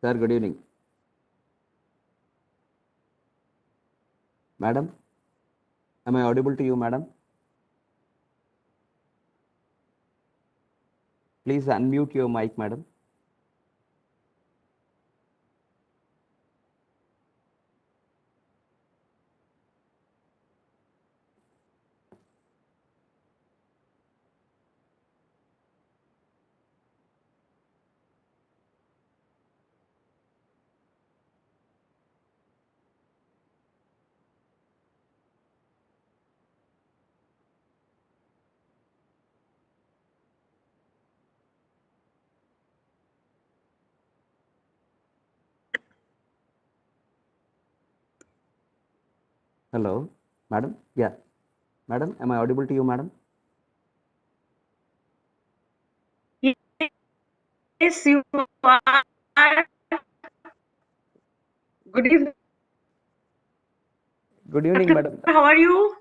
Sir, good evening. Madam, am I audible to you, madam? Please unmute your mic, madam. Hello, madam. Yeah, madam, am I audible to you, madam? Yes, you are. Good evening. Good evening, madam. How are you?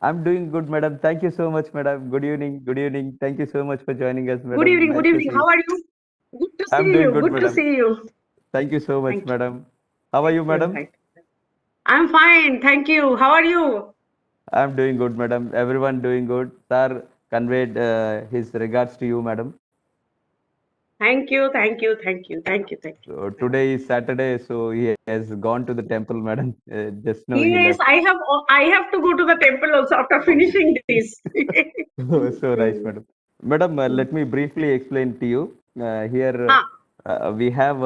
I'm doing good, madam. Thank you so much, madam. Good evening. Good evening. Thank you so much for joining us, Good madam. evening. Good Nice to evening. see How you. are you? Good to I'm see doing you. good, Good to madam. see you. Thank you so much, Thank you. madam. How are you, You're madam? right. I'm fine. Thank you. How are you? I'm doing good, madam. Everyone doing good. Sir conveyed his regards to you, madam. Thank you. Thank you. Thank you. Thank you. Thank you. So today is Saturday, so he has gone to the temple, madam. Just now he Yes, left. I have to go to the temple also after finishing this. So nice, madam. Madam, let me briefly explain to you. Here Ah, we have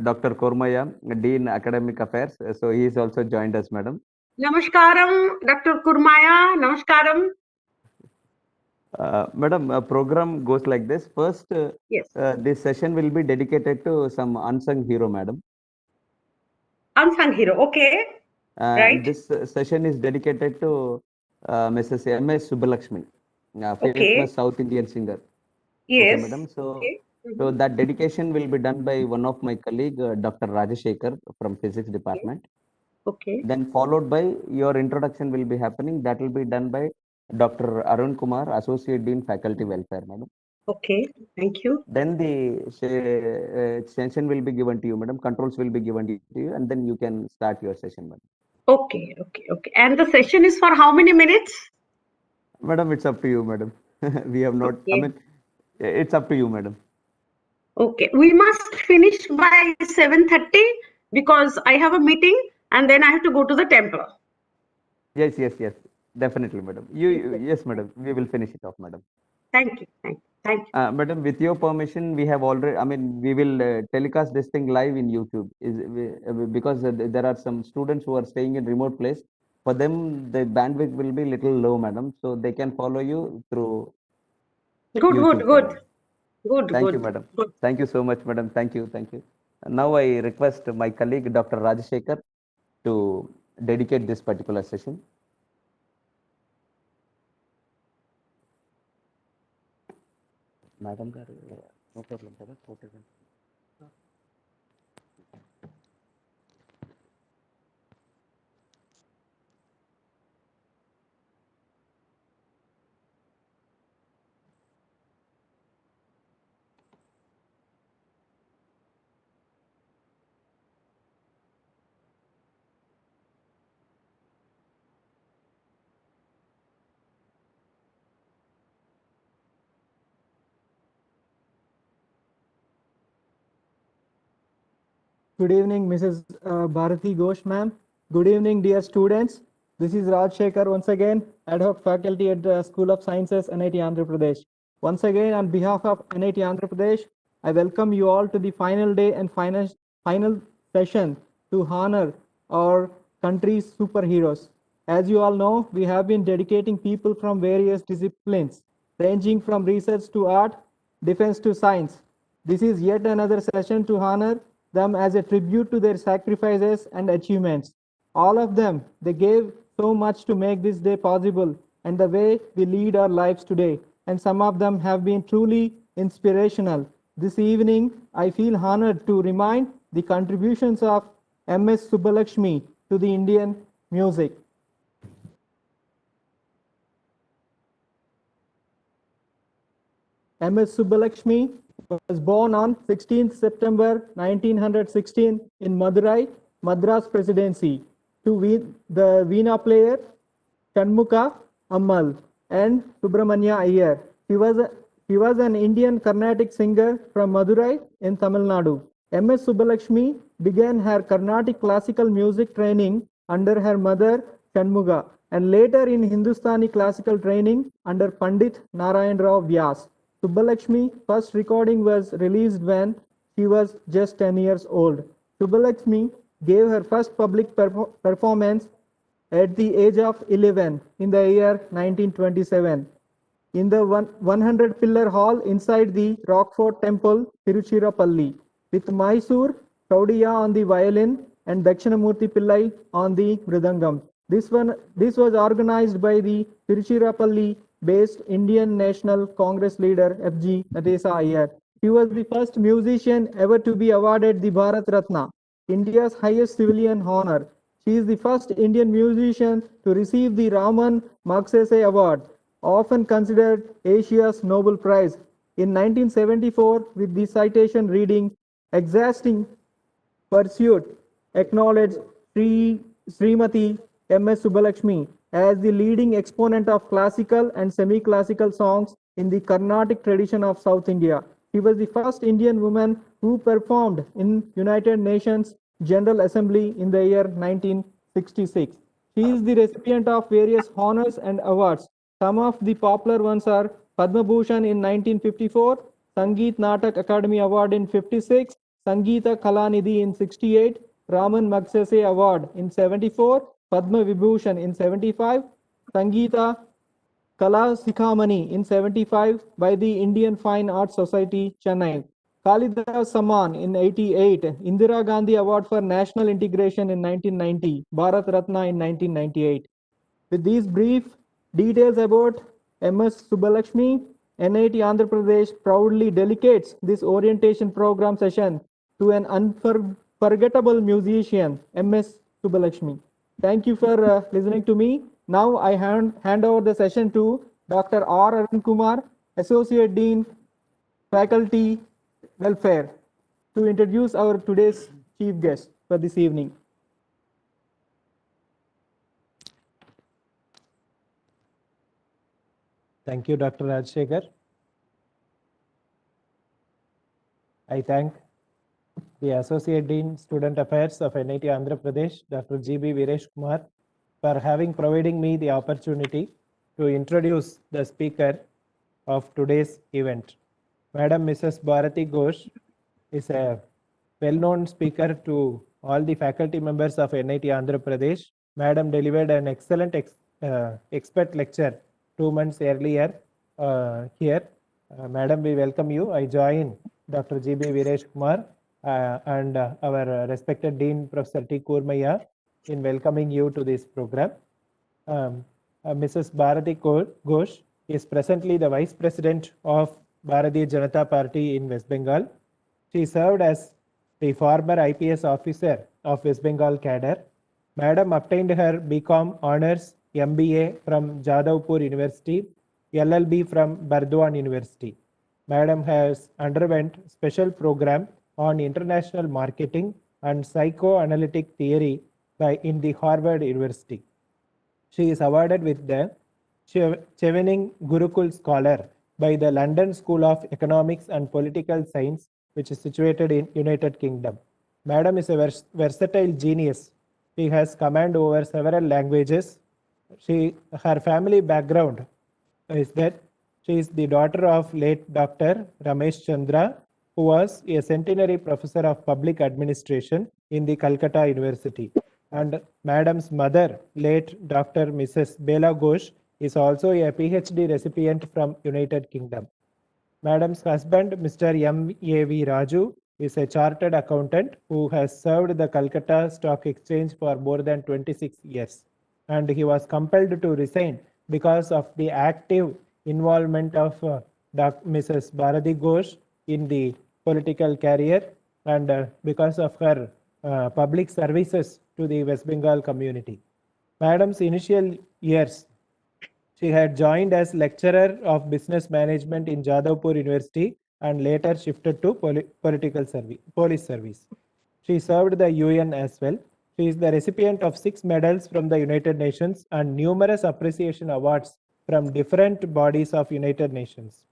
Dr. Kormaya, Dean Academic Affairs. So he is also joined us, madam. Namaskaram, Dr. Kurmaya. Namaskaram. Madam, program goes like this. First, Yes. this session will be dedicated to some unsung hero, madam. Unsung hero. Okay. Right. This session is dedicated to Mrs. M.S. Subbalakshmi, famous Okay. South Indian singer. Okay, Yes. madam. So, Okay. so Mhm. that dedication will be done by one of my colleague, Dr. Rajashekar from Physics Okay. Department. Okay. Then followed by your introduction will be happening. That will be done by Dr. Arun Kumar, Associate Dean, Faculty Welfare, madam. Okay. Thank you. Then the session will be given to you, madam. Controls will be given to you, and then you can start your session, madam. Okay, okay, okay. And the session is for how many minutes? Madam, it's up to you, madam. We have not, I Okay, mean, it's up to you, madam. okay. We must finish by 7:30 because I have a meeting and then I have to go to the temple. Yes, yes, yes. Definitely, madam. Yes, madam. We will finish it off, madam. Thank you, thank you, thank you. Madam, with your permission, we have already, I mean, we will telecast this thing live in YouTube because there are some students who are staying in remote place. For them, the bandwidth will be little low, madam. So they can follow you through Good, good, YouTube channel. good, good, Thank you, good, madam. good. Thank you so much, madam. Thank you. Thank you. Now I request my colleague, Dr. Rajashekar, to dedicate this particular session. Madam, no problem. Good evening, Mrs. Bharati Ghosh, ma'am. Good evening, dear students. This is Raj Shekhar once again, ad hoc faculty at the School of Sciences, NIT Andhra Pradesh. Once again, on behalf of NIT Andhra Pradesh, I welcome you all to the final day and final session to honor our country's superheroes. As you all know, we have been dedicating people from various disciplines, ranging from research to art, defense to science. This is yet another session to honor them as a tribute to their sacrifices and achievements. All of them, they gave so much to make this day possible and the way we lead our lives today. And some of them have been truly inspirational. This evening, I feel honored to remind the contributions of M.S. Subbalakshmi to the Indian music. M.S. Subbalakshmi was born on 16th September 1916 in Madurai, Madras Presidency, to the Veena player Shanmukha Ammal and Subramanya Iyer. He was an Indian Carnatic singer from Madurai in Tamil Nadu. M.S. Subbalakshmi began her Carnatic classical music training under her mother Shanmugha and later in Hindustani classical training under Pandit Narayan Rao Vyas. Subbalakshmi's first recording was released when she was just 10 years old. Subbalakshmi gave her first public performance at the age of 11 in the year 1927 in the 100 pillar hall inside the Rockfort Temple, Tiruchirappalli, with Mysore Chaudiya on the violin and Dakshinamurthy Pillai on the mridangam. This was organized by the Tiruchirappalli based Indian National Congress leader FG Natesa Iyer. He was the first musician ever to be awarded the Bharat Ratna, India's highest civilian honor. She is the first Indian musician to receive the Raman Magsaysay Award, often considered Asia's Nobel Prize, in 1974 with the citation reading, "Exhausting pursuit," acknowledged Srimati M.S. Subbalakshmi as the leading exponent of classical and semi-classical songs in the Carnatic tradition of South India. She was the first Indian woman who performed in United Nations General Assembly in the year 1966. She is the recipient of various honors and awards. Some of the popular ones are Padma Bhushan in 1954, Sangeet Natak Academy Award in 56, Sangeeta Kalanidhi in 68, Raman Magsaysay Award in 74, Padma Vibhushan in 75, Sangeeta Kala Sikhamani in 75 by the Indian Fine Arts Society, Chennai. Kalidas Samman in 88, Indira Gandhi Award for National Integration in 1990, Bharat Ratna in 1998. With these brief details about M.S. Subbalakshmi, NIT Andhra Pradesh proudly dedicates this orientation program session to an unforgettable musician, M.S. Subbalakshmi. Thank you for listening to me. Now I hand over the session to Dr. R. Arun Kumar, Associate Dean, Faculty Welfare, to introduce our today's chief guest for this evening. Thank you, Dr. Rajshekhar. I thank the Associate Dean, Student Affairs of NIT Andhra Pradesh, Dr. G.B. Viresh Kumar, for having providing me the opportunity to introduce the speaker of today's event. Madam Mrs. Bharati Ghosh is a well-known speaker to all the faculty members of NIT Andhra Pradesh. Madam delivered an excellent expert lecture 2 months earlier here. Madam, we welcome you. I join Dr. G.B. Viresh Kumar and our respected Dean, Professor T. Kurmaya, in welcoming you to this program. Mrs. Bharati Ghosh is presently the Vice President of Bharatiya Janata Party in West Bengal. She served as the former IPS officer of West Bengal cadre. Madam obtained her BCom Honours MBA from Jadavpur University, LLB from Burdwan University. Madam has underwent special program on international marketing and psychoanalytic theory in the Harvard University. She is awarded with the Chevening Gurukul Scholar by the London School of Economics and Political Science, which is situated in United Kingdom. Madam is a versatile genius. She has command over several languages. Her family background is that she is the daughter of late Dr. Ramesh Chandra, who was a centenary professor of public administration in the Calcutta University. And Madam's mother, late Dr. Mrs. Bela Ghosh, is also a PhD recipient from United Kingdom. Madam's husband, Mr. M.A.V. Raju, is a chartered accountant who has served the Calcutta Stock Exchange for more than 26 years. And he was compelled to resign because of the active involvement of Mrs. Bharati Ghosh in the political career and because of her public services to the West Bengal community. Madam's initial years, She had joined as lecturer of business management in Jadavpur University and later shifted to political service, police service. She served the UN as well. She is the recipient of 6 medals from the United Nations and numerous appreciation awards from different bodies of United Nations.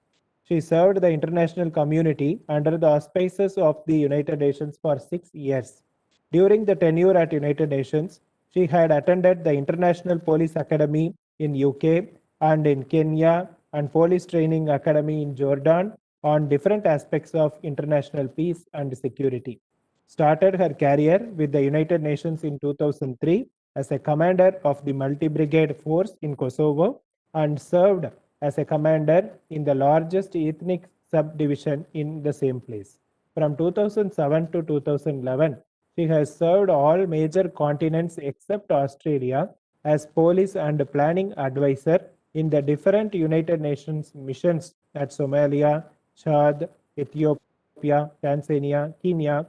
She served the international community under the auspices of the United Nations for 6 years. During the tenure at United Nations, she had attended the International Police Academy in UK and in Kenya and Police Training Academy in Jordan on different aspects of international peace and security. Started her career with the United Nations in 2003 as a commander of the multi-brigade force in Kosovo and served as a commander in the largest ethnic subdivision in the same place. From 2007 to 2011, she has served all major continents except Australia as police and planning advisor in the different United Nations missions at Somalia, Chad, Ethiopia, Tanzania, Kenya,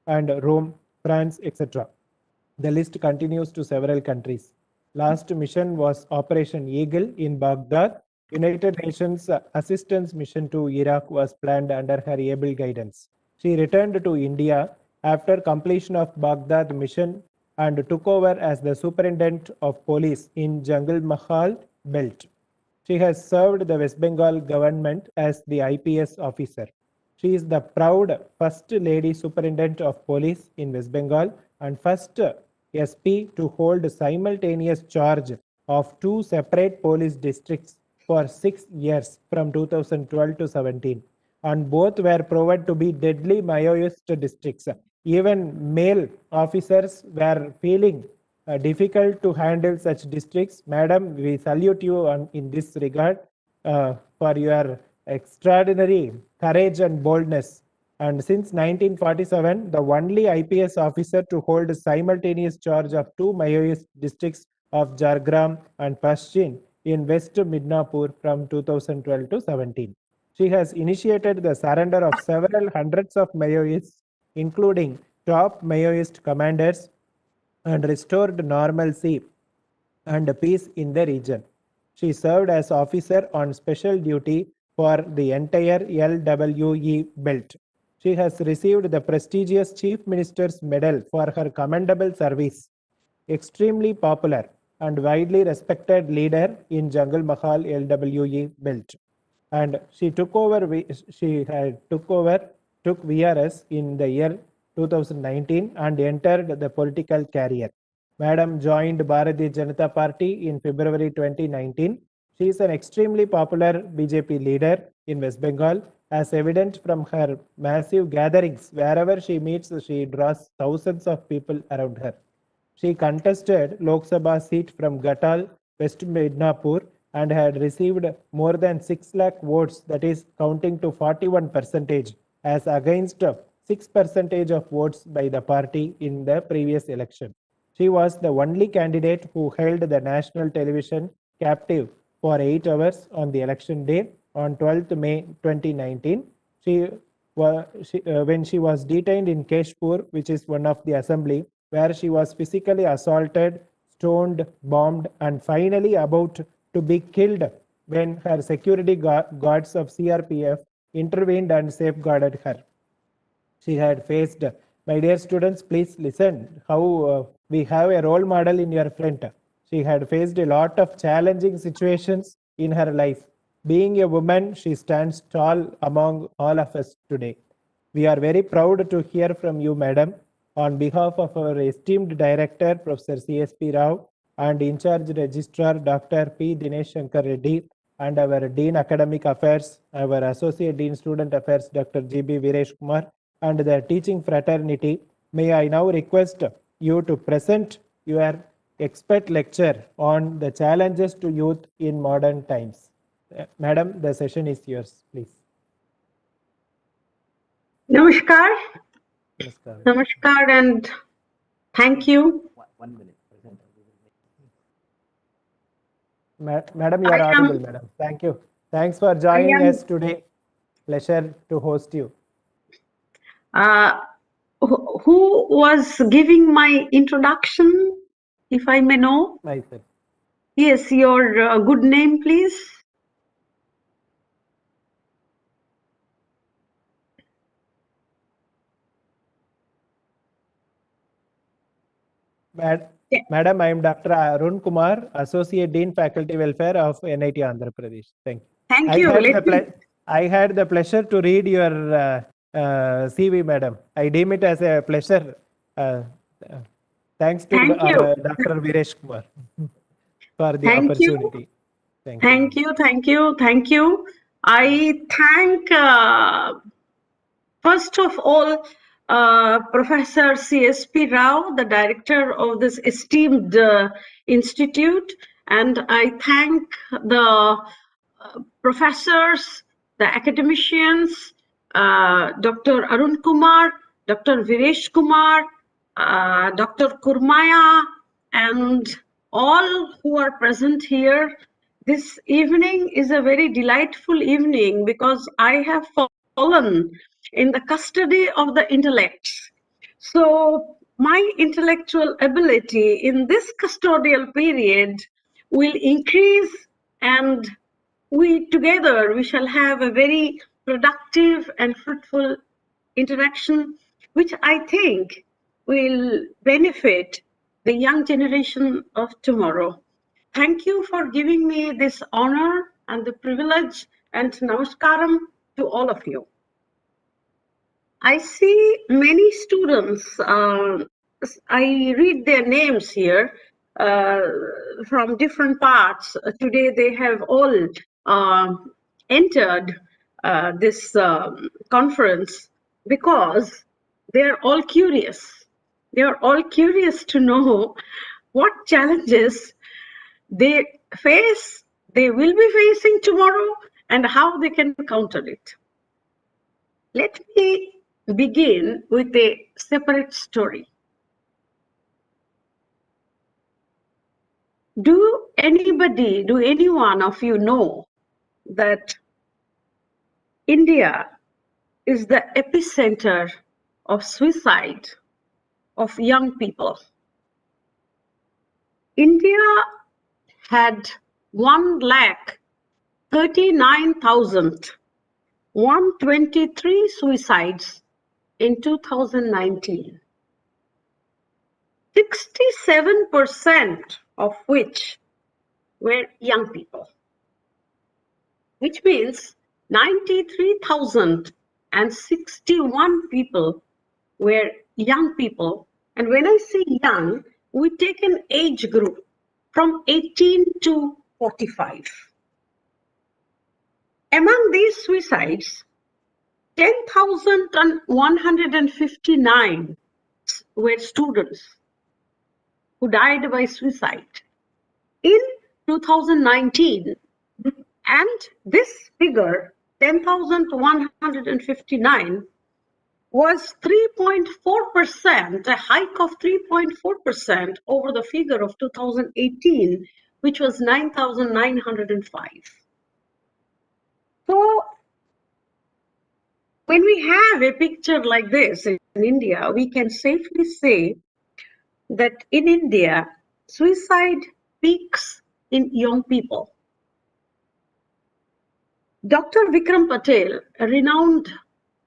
and Rome, France, etc. The list continues to several countries. Last mission was Operation Eagle in Baghdad. United Nations assistance mission to Iraq was planned under her able guidance. She returned to India after completion of Baghdad mission and took over as the superintendent of police in Jungle Mahal belt. She has served the West Bengal government as the IPS officer. She is the proud first lady superintendent of police in West Bengal and first SP to hold simultaneous charge of 2 separate police districts for 6 years from 2012 to 17. And both were proven to be deadly Maoist districts. Even male officers were feeling difficult to handle such districts. Madam, we salute you in this regard for your extraordinary courage and boldness. And since 1947, the only IPS officer to hold simultaneous charge of 2 Maoist districts of Jhargram and Pashchin in West Midnapur from 2012 to 17. She has initiated the surrender of several hundreds of Maoists, including top Maoist commanders, and restored normalcy and peace in the region. She served as officer on special duty for the entire LWE belt. She has received the prestigious Chief Minister's Medal for her commendable service. Extremely popular and widely respected leader in Jungle Mahal LWE belt. And she took VRS in the year 2019 and entered the political career. Madam joined Bharatiya Janata Party in February 2019. She is an extremely popular BJP leader in West Bengal, as evident from her massive gatherings. Wherever she meets, she draws thousands of people around her. She contested Lok Sabha seat from Ghatal, West Midnapur, and had received more than 6 lakh votes, that is counting to 41%, as against 6% of votes by the party in the previous election. She was the only candidate who held the national television captive for 8 hours on the election day on 12th May 2019. When she was detained in Keshpur, which is one of the assembly, where she was physically assaulted, stoned, bombed, and finally about to be killed when her security guards of CRPF intervened and safeguarded her. She had faced, my dear students, please listen how we have a role model in your front. She had faced a lot of challenging situations in her life. Being a woman, she stands tall among all of us today. We are very proud to hear from you, madam, on behalf of our esteemed director, Professor C.S.P. Rao, and in charge registrar, Dr. P. Dinesh Shankar Reddy, and our Dean Academic Affairs, our Associate Dean Student Affairs, Dr. G.B. Viresh Kumar, and the teaching fraternity. May I now request you to present your expert lecture on the challenges to youth in modern times. Madam, the session is yours, please. Namaskar. Namaskar. Namaskar and thank you. 1 minute. Madam, you are audible, madam. Thank you. Thanks for joining us today. Pleasure to host you. Who was giving my introduction, if I may know? Myself. Yes, your good name, please. Yeah. Madam, I am Dr. Arun Kumar, Associate Dean, Faculty Welfare of NIT Andhra Pradesh. Thank you. Thank you. I had the pleasure to read your CV, Madam. I deem it as a pleasure. Thanks to Thank you. Dr. Viresh Kumar for the Thank you. opportunity. Thank you. Thank you. I thank, first of all, Professor C.S.P. Rao, the director of this esteemed institute, and I thank the professors, the academicians, Dr. Arun Kumar, Dr. Viresh Kumar, Dr. Kurmaya, and all who are present here. This evening is a very delightful evening because I have fallen in the custody of the intellects. So my intellectual ability in this custodial period will increase, and we shall have a very productive and fruitful interaction, which I think will benefit the young generation of tomorrow. Thank you for giving me this honor and the privilege, and namaskaram to all of you. I see many students, I read their names here uh, from different parts. Today they have all entered this conference because they're all curious. They're all curious to know what challenges they face, they will be facing tomorrow, and how they can counter it. Let me begin with a separate story. Do any one of you know that India is the epicenter of suicide of young people? India had 1,39,123 suicides in 2019. 67% of which were young people, which means 93,061 people were young people. And when I say young, we take an age group from 18 to 45. Among these suicides, 10,159 were students who died by suicide in 2019, and this figure, 10,159, was 3.4%, a hike of 3.4% over the figure of 2018, which was 9,905. So when we have a picture like this in India, we can safely say that in India, suicide peaks in young people. Dr. Vikram Patel, a renowned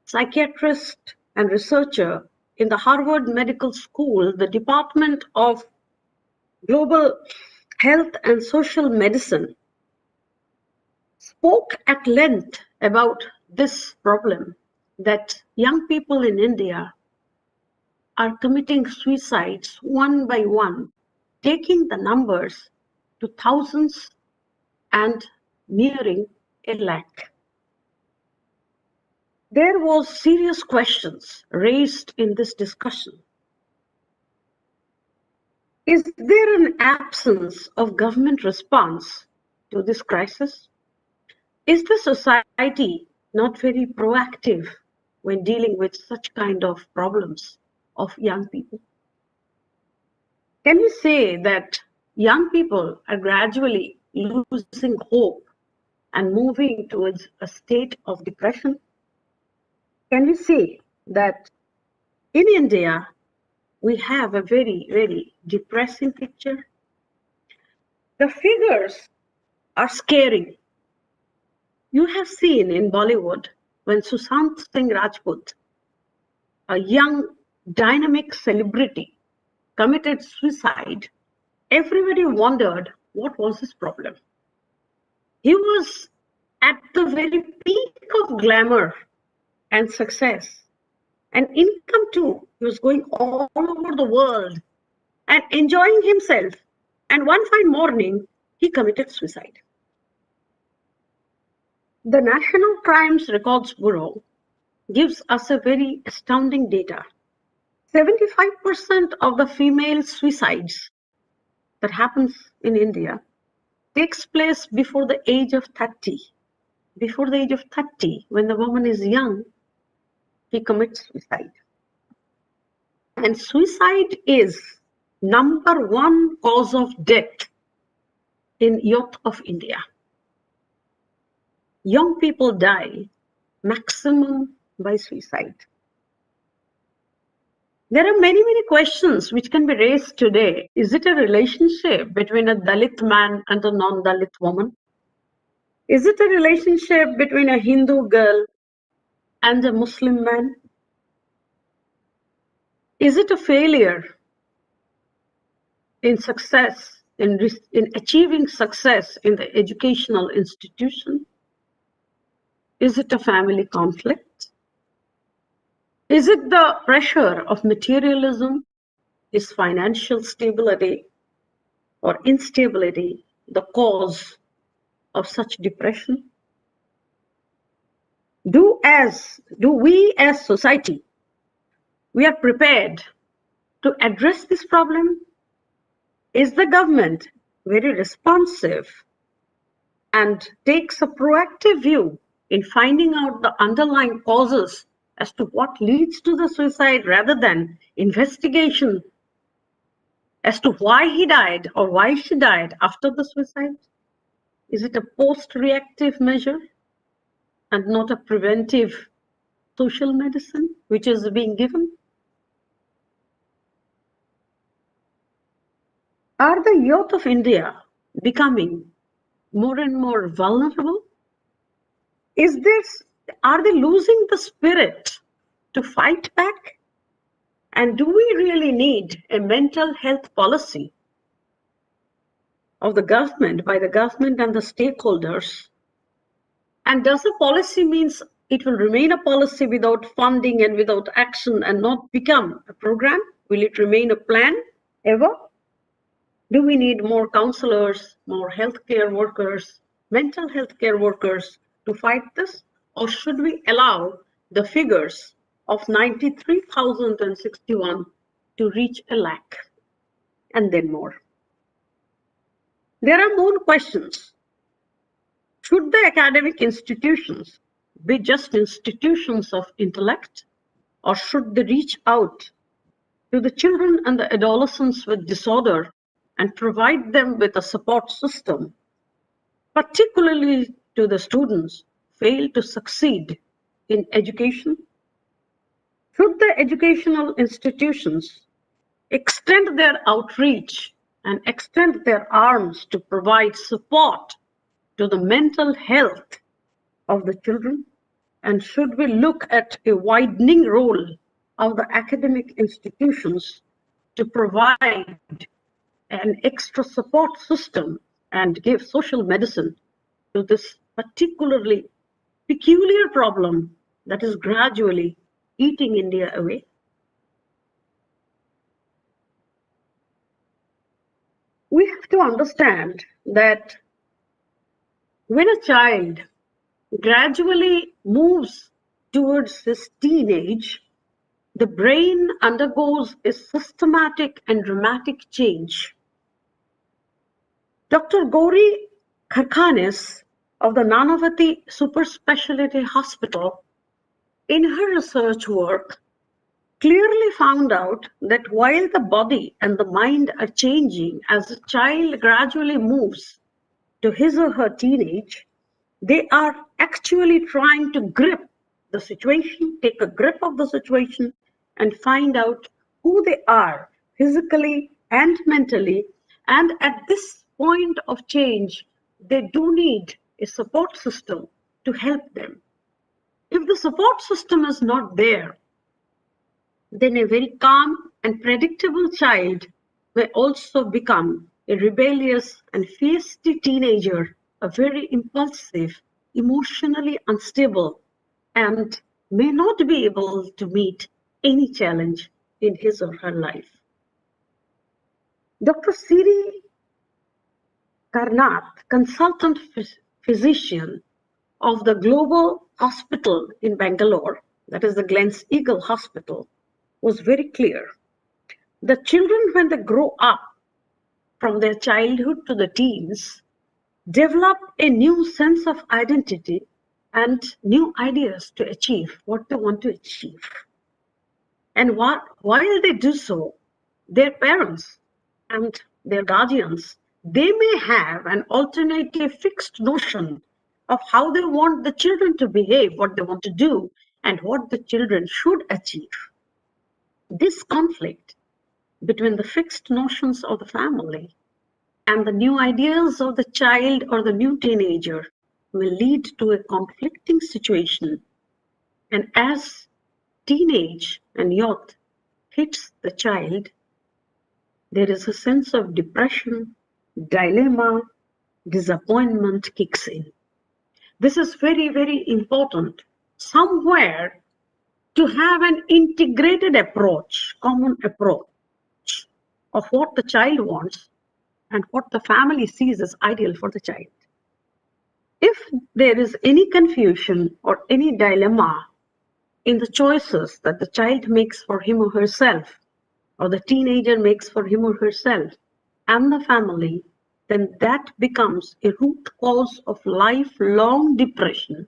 psychiatrist and researcher in the Harvard Medical School, the Department of Global Health and Social Medicine, spoke at length about this problem, that young people in India are committing suicides one by one, taking the numbers to thousands and nearing 1 lakh. There was serious questions raised in this discussion. Is there an absence of government response to this crisis? Is the society not very proactive when dealing with such kind of problems of young people? Can we say that young people are gradually losing hope and moving towards a state of depression? Can we say that in India, we have a very, very depressing picture? The figures are scary. You have seen in Bollywood when Sushant Singh Rajput, a young dynamic celebrity, committed suicide, everybody wondered what was his problem. He was at the very peak of glamour and success and income too. He was going all over the world and enjoying himself. And one fine morning, he committed suicide. The National Crimes Records Bureau gives us a very astounding data. 75% of the female suicides that happens in India takes place before the age of 30. Before the age of 30, when the woman is young, he commits suicide. And suicide is #1 cause of death in youth of India. Young people die maximum by suicide. There are many, many questions which can be raised today. Is it a relationship between a Dalit man and a non-Dalit woman? Is it a relationship between a Hindu girl and a Muslim man? Is it a failure in success, in achieving success in the educational institution? Is it a family conflict? Is it the pressure of materialism? Is financial stability or instability the cause of such depression? Do we as society, we are prepared to address this problem? Is the government very responsive and takes a proactive view in finding out the underlying causes as to what leads to the suicide rather than investigation as to why he died or why she died after the suicide? Is it a post-reactive measure and not a preventive social medicine which is being given? Are the youth of India becoming more and more vulnerable? Are they losing the spirit to fight back? And do we really need a mental health policy of the government, by the government and the stakeholders? And does a policy means it will remain a policy without funding and without action and not become a program? Will it remain a plan ever? Do we need more counselors, more healthcare workers, mental health care workers to fight this? Or should we allow the figures of 93,061 to reach 1 lakh and then more? There are more questions. Should the academic institutions be just institutions of intellect, or should they reach out to the children and the adolescents with disorder and provide them with a support system, particularly to the students fail to succeed in education? Should the educational institutions extend their outreach and extend their arms to provide support to the mental health of the children? And should we look at a widening role of the academic institutions to provide an extra support system and give social medicine to this particularly peculiar problem that is gradually eating India away? We have to understand that when a child gradually moves towards his teenage, the brain undergoes a systematic and dramatic change. Dr. Gauri Kharkhanis of the Nanavati Super Specialty Hospital, in her research work, clearly found out that while the body and the mind are changing as a child gradually moves to his or her teenage, they are actually trying to grip the situation, take a grip of the situation, and find out who they are physically and mentally. And at this point of change, they do need a support system to help them. If the support system is not there, then a very calm and predictable child may also become a rebellious and feisty teenager, a very impulsive, emotionally unstable, and may not be able to meet any challenge in his or her life. Dr. Siri Karnath, consultant physician of the Global Hospital in Bangalore, that is the Glens Eagle Hospital, was very clear. The children, when they grow up from their childhood to the teens, develop a new sense of identity and new ideas to achieve what they want to achieve. And while they do so, their parents and their guardians, they may have an alternative fixed notion of how they want the children to behave, what they want to do, and what the children should achieve. This conflict between the fixed notions of the family and the new ideas of the child or the new teenager will lead to a conflicting situation. And as teenage and youth hits the child, there is a sense of depression, dilemma, disappointment kicks in. This is very, very important. Somewhere to have an integrated approach, common approach of what the child wants and what the family sees as ideal for the child. If there is any confusion or any dilemma in the choices that the child makes for him or herself, or the teenager makes for him or herself, and the family, then that becomes a root cause of lifelong depression,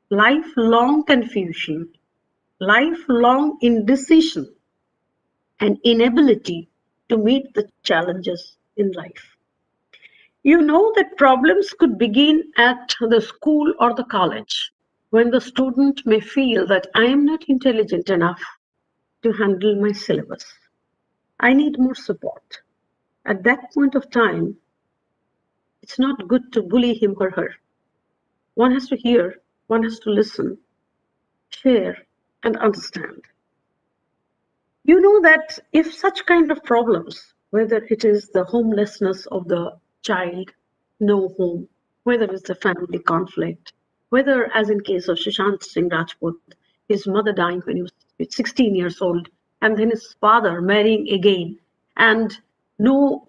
lifelong confusion, lifelong indecision, and inability to meet the challenges in life. You know that problems could begin at the school or the college, when the student may feel that I am not intelligent enough to handle my syllabus. I need more support. At that point of time, it's not good to bully him or her. One has to hear, one has to listen, share, and understand. You know that if such kind of problems, whether it is the homelessness of the child, no home, whether it's the family conflict, whether, as in case of Sushant Singh Rajput, his mother dying when he was 16 years old, and then his father marrying again, and no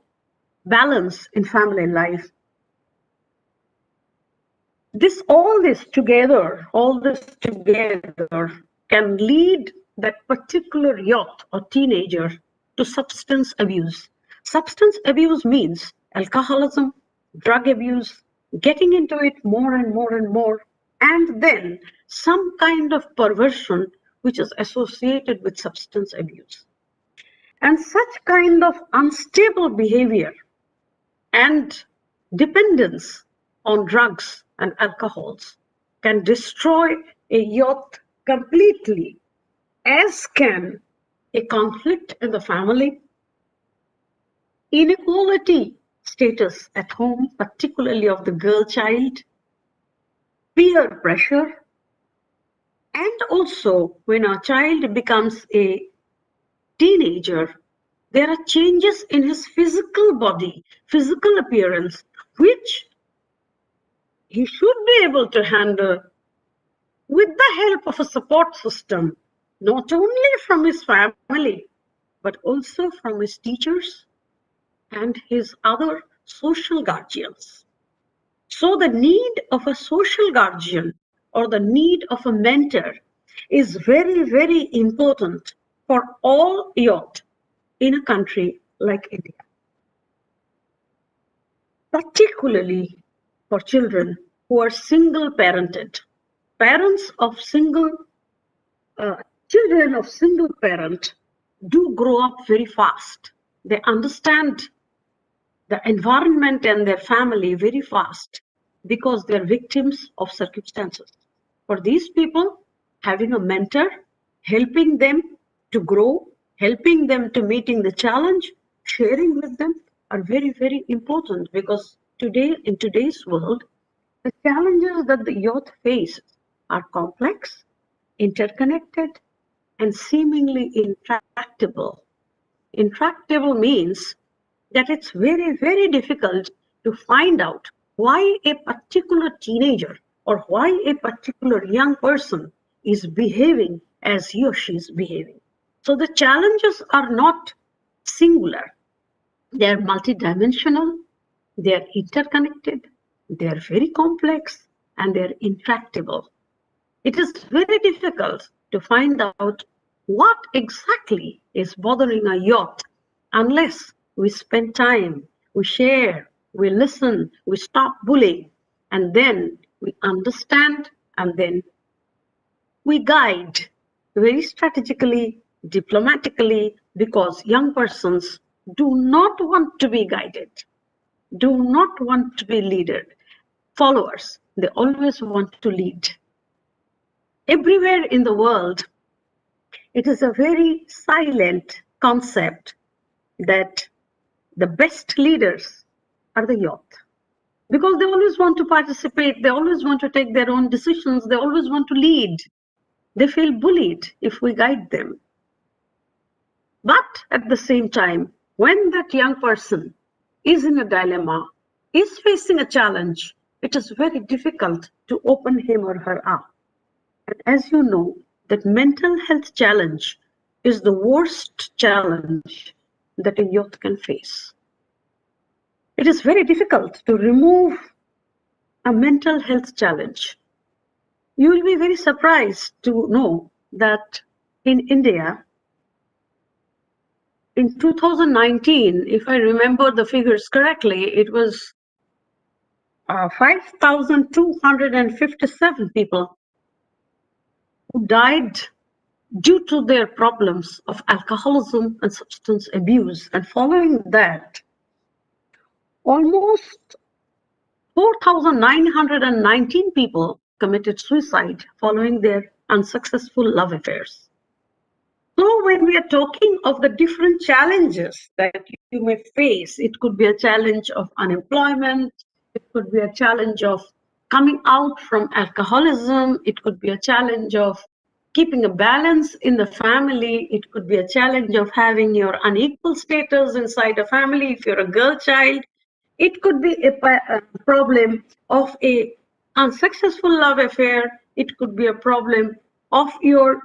balance in family life. All this together can lead that particular youth or teenager to substance abuse. Substance abuse means alcoholism, drug abuse, getting into it more and more and more, and then some kind of perversion which is associated with substance abuse. And such kind of unstable behavior and dependence on drugs and alcohols can destroy a youth completely, as can a conflict in the family, inequality status at home, particularly of the girl child, peer pressure, and also when a child becomes a teenager, there are changes in his physical body, physical appearance, which he should be able to handle with the help of a support system, not only from his family, but also from his teachers and his other social guardians. So the need of a social guardian or the need of a mentor is very, very important for all youth in a country like India, particularly for children who are single parented. Parents of children of single parent do grow up very fast. They understand the environment and their family very fast because they're victims of circumstances. For these people, having a mentor, helping them to grow, helping them to meeting the challenge, sharing with them are very, very important because today, in today's world, the challenges that the youth face are complex, interconnected, and seemingly intractable. Intractable means that it's very, very difficult to find out why a particular teenager or why a particular young person is behaving as he or she is behaving. So the challenges are not singular. They are multidimensional, they are interconnected, they are very complex, and they are intractable. It is very difficult to find out what exactly is bothering a youth unless we spend time, we share, we listen, we stop bullying, and then we understand, and then we guide very strategically, diplomatically, because young persons do not want to be guided, do not want to be leaded, followers. They always want to lead. Everywhere in the world, it is a very silent concept that the best leaders are the youth. Because they always want to participate, they always want to take their own decisions, they always want to lead. They feel bullied if we guide them. But at the same time, when that young person is in a dilemma, is facing a challenge, it is very difficult to open him or her up. And as you know, that mental health challenge is the worst challenge that a youth can face. It is very difficult to remove a mental health challenge. You will be very surprised to know that in India, in 2019, if I remember the figures correctly, it was 5,257 people who died due to their problems of alcoholism and substance abuse. And following that, almost 4,919 people committed suicide following their unsuccessful love affairs. So when we are talking of the different challenges that you may face, it could be a challenge of unemployment, it could be a challenge of coming out from alcoholism, it could be a challenge of keeping a balance in the family, it could be a challenge of having your unequal status inside a family if you're a girl child, it could be a problem of a unsuccessful love affair, it could be a problem of your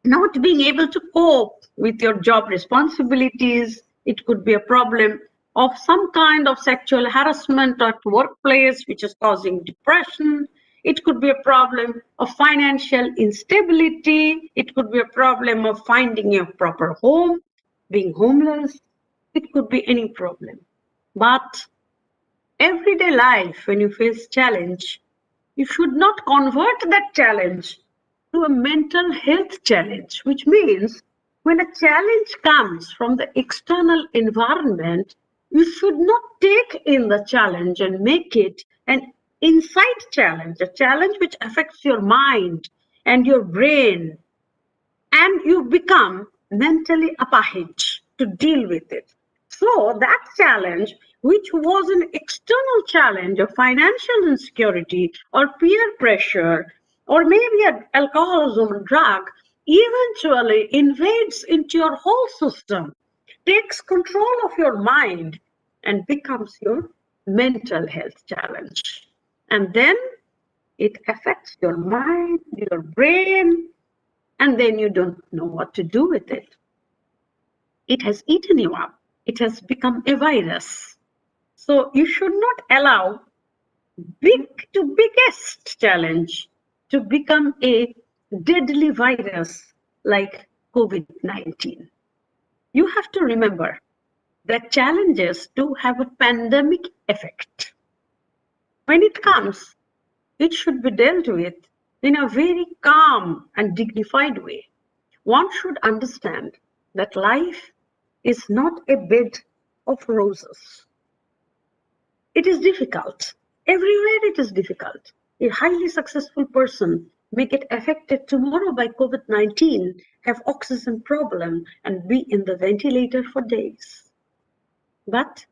not being able to cope with your job responsibilities. It could be a problem of some kind of sexual harassment at workplace, which is causing depression. It could be a problem of financial instability. It could be a problem of finding a proper home, being homeless. It could be any problem. But everyday life, when you face challenge, you should not convert that challenge to a mental health challenge, which means when a challenge comes from the external environment, you should not take in the challenge and make it an inside challenge, a challenge which affects your mind and your brain, and you become mentally apahic to deal with it. So that challenge, which was an external challenge of financial insecurity or peer pressure, or maybe an alcoholism or drug, eventually invades into your whole system, takes control of your mind, and becomes your mental health challenge. And then it affects your mind, your brain, and then you don't know what to do with it. It has eaten you up. It has become a virus. So you should not allow biggest challenge to become a deadly virus like COVID-19. You have to remember that challenges do have a pandemic effect. When it comes, it should be dealt with in a very calm and dignified way. One should understand that life is not a bed of roses. It is difficult. Everywhere it is difficult. A highly successful person may get affected tomorrow by COVID-19, have oxygen problem, and be in the ventilator for days. But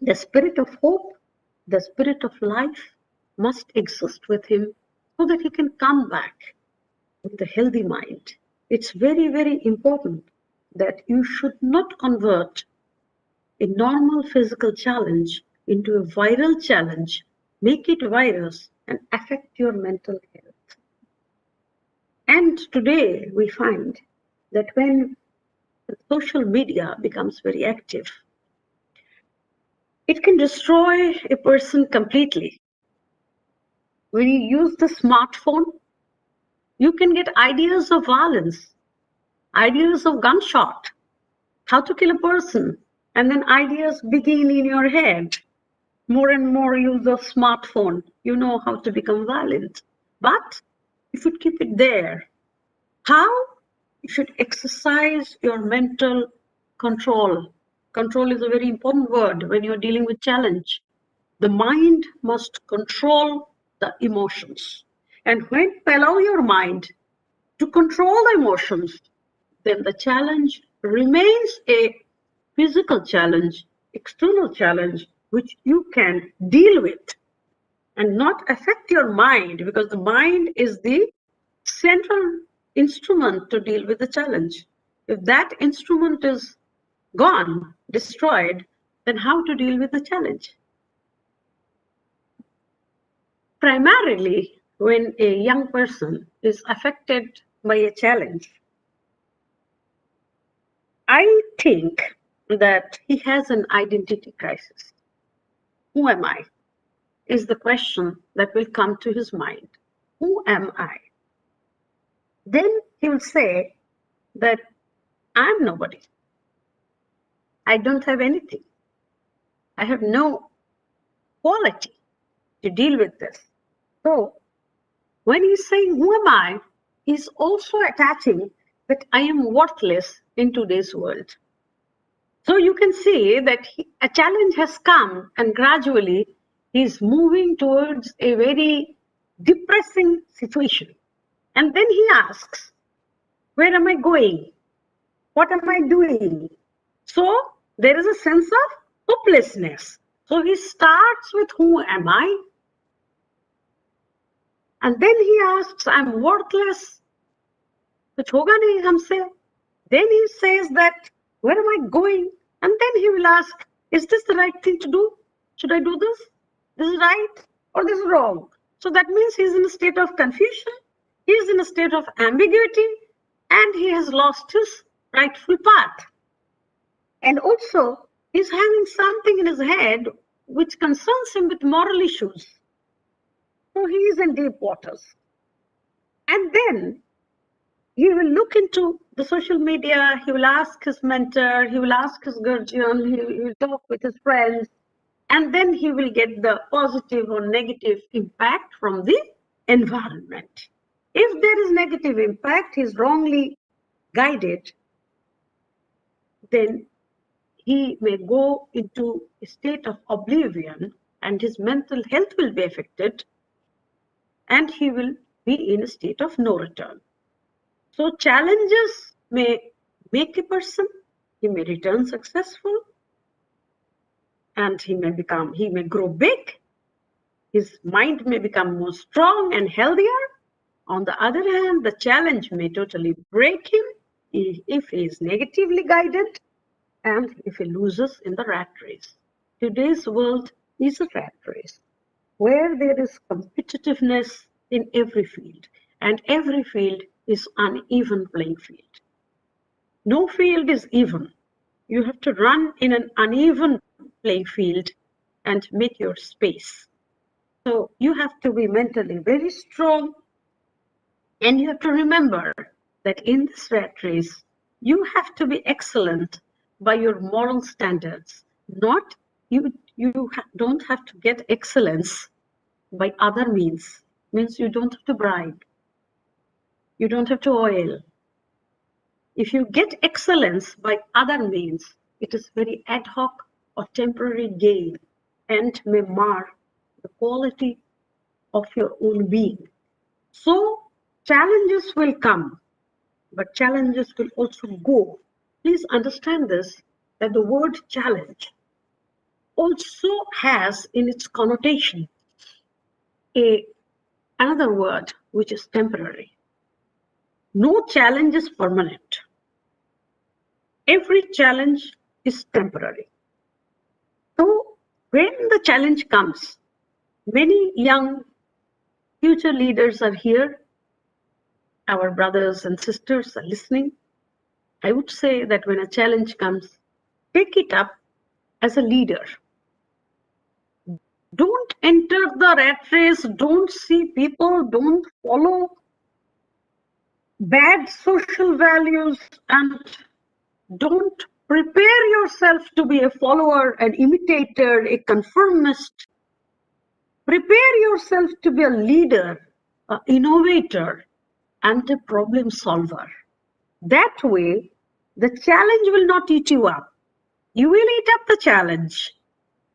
The spirit of hope, the spirit of life must exist with him so that he can come back with a healthy mind. It's very, very important that you should not convert a normal physical challenge into a viral challenge, make it virus and affect your mental health. And today we find that when social media becomes very active, it can destroy a person completely. When you use the smartphone, you can get ideas of violence, ideas of gunshot, how to kill a person, and then ideas begin in your head. More and more use of smartphone, you know how to become violent. But you should keep it there. How? You should exercise your mental control. Control is a very important word when you're dealing with challenge. The mind must control the emotions. And when you allow your mind to control the emotions, then the challenge remains a physical challenge, external challenge, which you can deal with and not affect your mind, because the mind is the central instrument to deal with the challenge. If that instrument is gone, destroyed, then how to deal with the challenge? Primarily, when a young person is affected by a challenge, I think that he has an identity crisis. Who am I? Is the question that will come to his mind. Who am I? Then he will say that I'm nobody. I don't have anything. I have no quality to deal with this. So when he's saying, who am I? He's also attaching that I am worthless in today's world. So you can see that a challenge has come and gradually he's moving towards a very depressing situation. And then he asks, where am I going? What am I doing? So there is a sense of hopelessness. So he starts with who am I? And then he asks, I'm worthless. कुछ होगा नहीं हमसे. Then he says that, where am I going? And then he will ask, is this the right thing to do? Should I do this? This is right or this is wrong? So that means he's in a state of confusion. He is in a state of ambiguity and he has lost his rightful path. And also, he's having something in his head which concerns him with moral issues. So he is in deep waters. And then he will look into the social media, he will ask his mentor, he will ask his guardian, he will talk with his friends, and then he will get the positive or negative impact from the environment. If there is negative impact, he is wrongly guided, then he may go into a state of oblivion and his mental health will be affected and he will be in a state of no return. So challenges may make a person, he may return successful and he may grow big, his mind may become more strong and healthier. On the other hand, the challenge may totally break him if he is negatively guided and if he loses in the rat race. Today's world is a rat race where there is competitiveness in every field, and every field is uneven playing field. No field is even. You have to run in an uneven playing field and make your space. So you have to be mentally very strong, and you have to remember that in this rat race, you have to be excellent by your moral standards. Not you don't have to get excellence by other means. Means you don't have to bribe. You don't have to oil. If you get excellence by other means, it is very ad hoc or temporary gain and may mar the quality of your own being. So challenges will come, but challenges will also go. Please understand this, that the word challenge also has in its connotation another word which is temporary. No challenge is permanent. Every challenge is temporary. So when the challenge comes, many young future leaders are here. Our brothers and sisters are listening. I would say that when a challenge comes, take it up as a leader. Don't enter the rat race. Don't see people. Don't follow bad social values, and don't prepare yourself to be a follower, an imitator, a conformist. Prepare yourself to be a leader, an innovator, and a problem solver. That way, the challenge will not eat you up. You will eat up the challenge,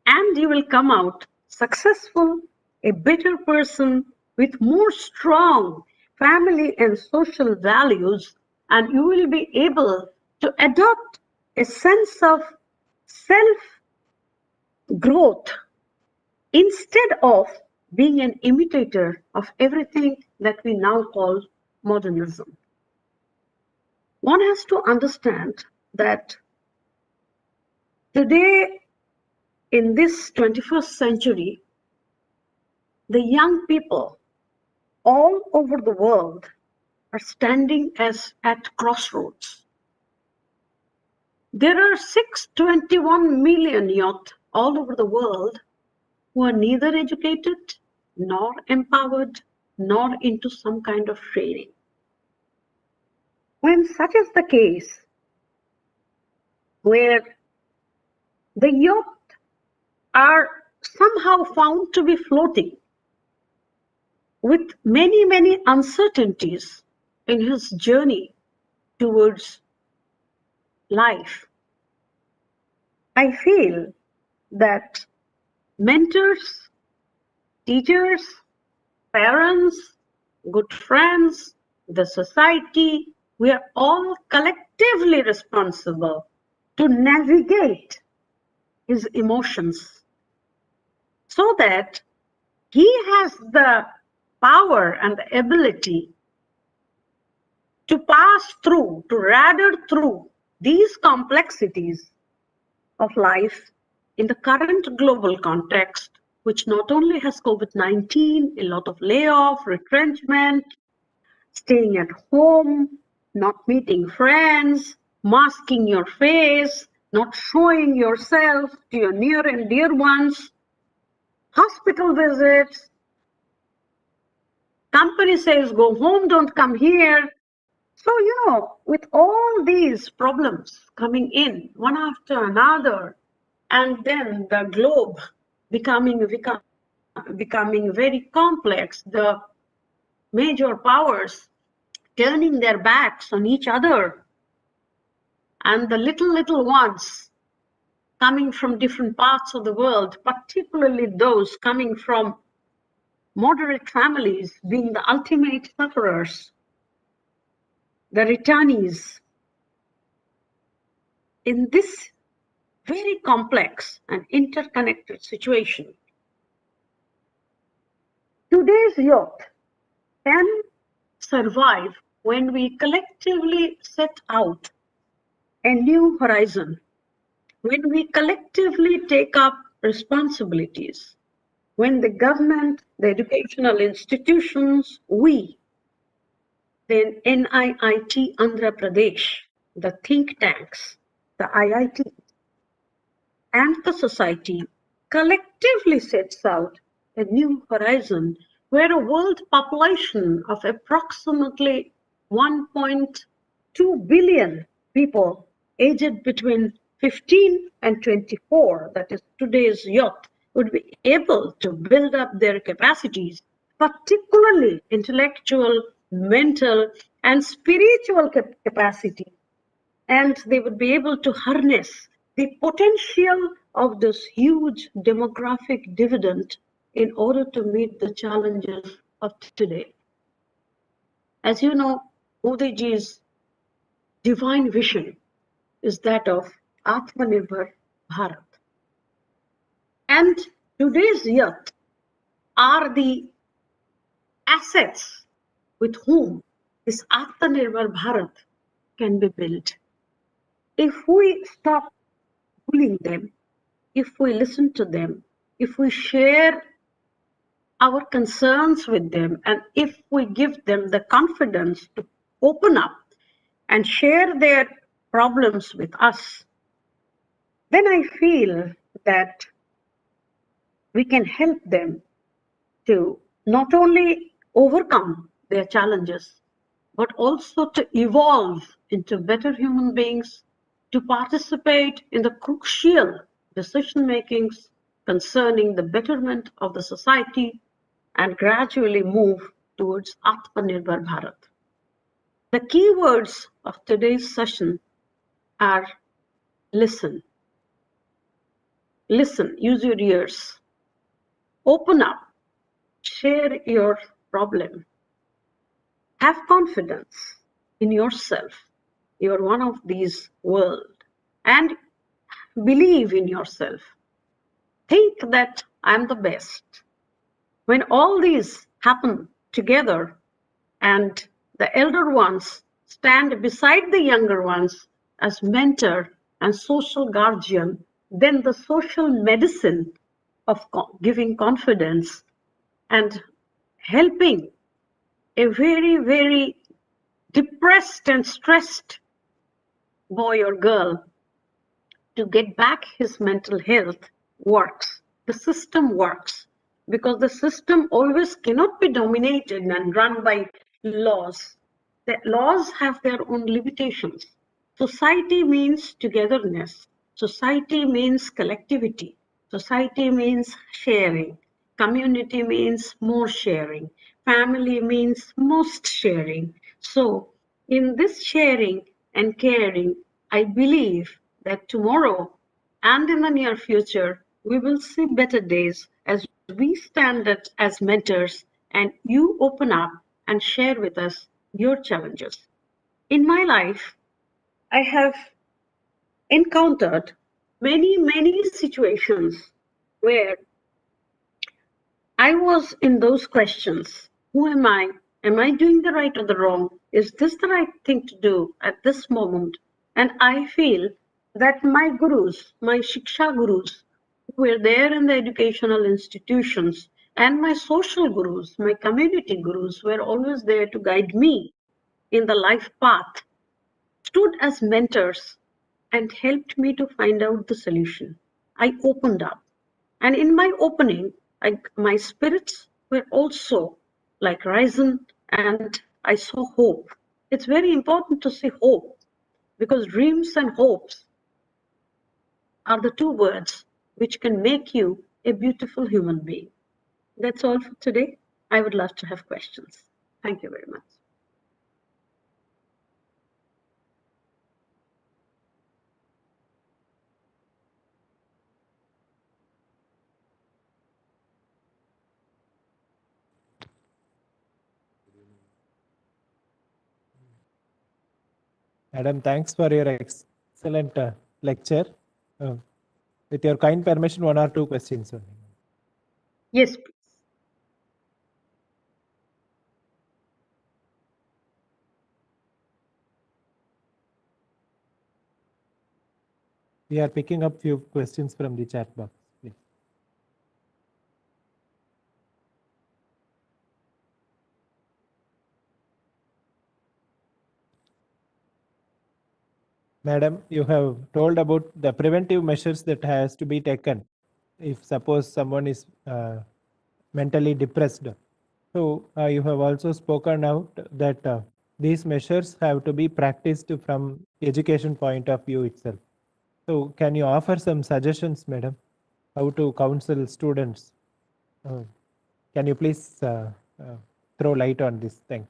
and you will come out successful, a better person with more strong family and social values, and you will be able to adopt a sense of self-growth instead of being an imitator of everything that we now call modernism. One has to understand that today, in this 21st century, the young people all over the world are standing at crossroads. There are 621 million youth all over the world who are neither educated, nor empowered, nor into some kind of training. When such is the case, where the youth are somehow found to be floating with many, many uncertainties in his journey towards life, I feel that mentors, teachers, parents, good friends, the society, we are all collectively responsible to navigate his emotions so that he has the power and the ability to pass through, to radar through these complexities of life in the current global context, which not only has COVID-19, a lot of layoff, retrenchment, staying at home, not meeting friends, masking your face, not showing yourself to your near and dear ones, hospital visits, company says go home, don't come here. So, with all these problems coming in one after another, and then the globe becoming very complex, the major powers turning their backs on each other, and the little ones coming from different parts of the world, particularly those coming from moderate families being the ultimate sufferers, the returnees. In this very complex and interconnected situation, today's youth can survive when we collectively set out a new horizon, when we collectively take up responsibilities, when the government, the educational institutions, we, the NIIT Andhra Pradesh, the think tanks, the IIT, and the society collectively sets out a new horizon where a world population of approximately 1.2 billion people aged between 15 and 24, that is today's youth, would be able to build up their capacities, particularly intellectual, mental, and spiritual capacity, and they would be able to harness the potential of this huge demographic dividend in order to meet the challenges of today. As you know, Modi ji's divine vision is that of Atmanirbhar Bharat. And today's youth are the assets with whom this Atmanirbhar Bharat can be built. If we stop bullying them, if we listen to them, if we share our concerns with them, and if we give them the confidence to open up and share their problems with us, then I feel that we can help them to not only overcome their challenges, but also to evolve into better human beings, to participate in the crucial decision makings concerning the betterment of the society, and gradually move towards Atmanirbhar Bharat. The key words of today's session are listen. Listen, use your ears. Open up, share your problem. Have confidence in yourself. You are one of these world. And believe in yourself. Think that I'm the best. When all these happen together and the elder ones stand beside the younger ones as mentor and social guardian, then the social medicine of giving confidence and helping a very, very depressed and stressed boy or girl to get back his mental health works. The system works because the system always cannot be dominated and run by laws. The laws have their own limitations. Society means togetherness. Society means collectivity. Society means sharing. Community means more sharing. Family means most sharing. So, in this sharing and caring, I believe that tomorrow and in the near future, we will see better days as we stand as mentors and you open up and share with us your challenges. In my life, I have encountered many, many situations where I was in those questions. Who am I? Am I doing the right or the wrong? Is this the right thing to do at this moment? And I feel that my gurus, my Shiksha gurus, who were there in the educational institutions, and my social gurus, my community gurus, were always there to guide me in the life path, stood as mentors and helped me to find out the solution. I opened up. And in my opening, my spirits were also like risen and I saw hope. It's very important to see hope because dreams and hopes are the two words which can make you a beautiful human being. That's all for today. I would love to have questions. Thank you very much. Madam, thanks for your excellent lecture. With your kind permission, one or two questions only. Yes, please. We are picking up few questions from the chat box, please. Madam, you have told about the preventive measures that has to be taken if suppose someone is mentally depressed. So you have also spoken out that these measures have to be practiced from education point of view itself. So can you offer some suggestions, madam, how to counsel students? Can you please throw light on this thing?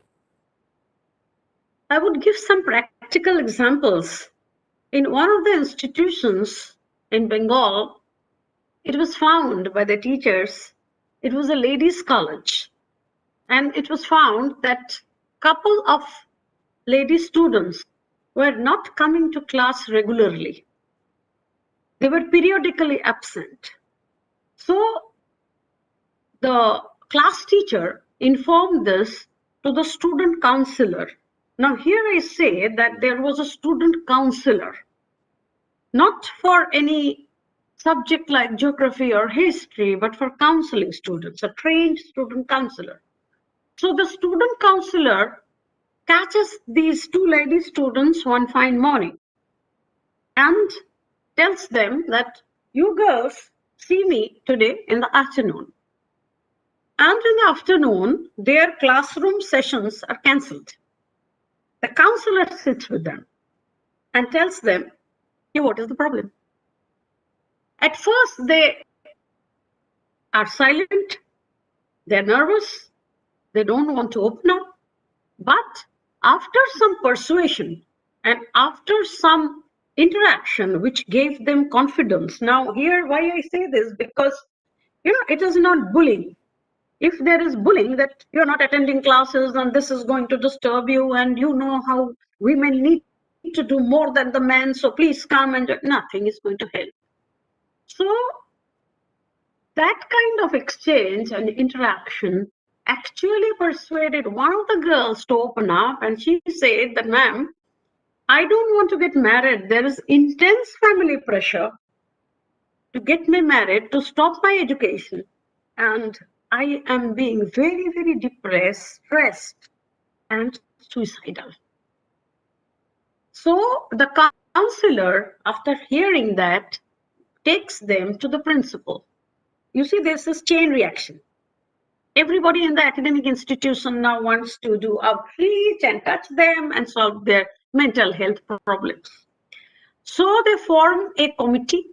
I would give some practical examples. In one of the institutions in Bengal, it was found by the teachers, it was a ladies' college, and it was found that couple of lady students were not coming to class regularly. They were periodically absent. So the class teacher informed this to the student counselor. Now here I say that there was a student counselor, not for any subject like geography or history, but for counseling students, a trained student counselor. So the student counselor catches these two lady students one fine morning and tells them that you girls see me today in the afternoon. And in the afternoon, their classroom sessions are cancelled. The counselor sits with them and tells them, hey, what is the problem? At first, they are silent, they're nervous, they don't want to open up. But after some persuasion and after some interaction which gave them confidence. Now, here, why I say this, because it is not bullying. If there is bullying that you're not attending classes and this is going to disturb you and you know how women need to do more than the men, so please come, and nothing is going to help. So that kind of exchange and interaction actually persuaded one of the girls to open up, and she said that, ma'am, I don't want to get married. There is intense family pressure to get me married, to stop my education, and I am being very, very depressed, stressed, and suicidal. So the counselor, after hearing that, takes them to the principal. You see, there's this chain reaction. Everybody in the academic institution now wants to do outreach and touch them and solve their mental health problems. So they form a committee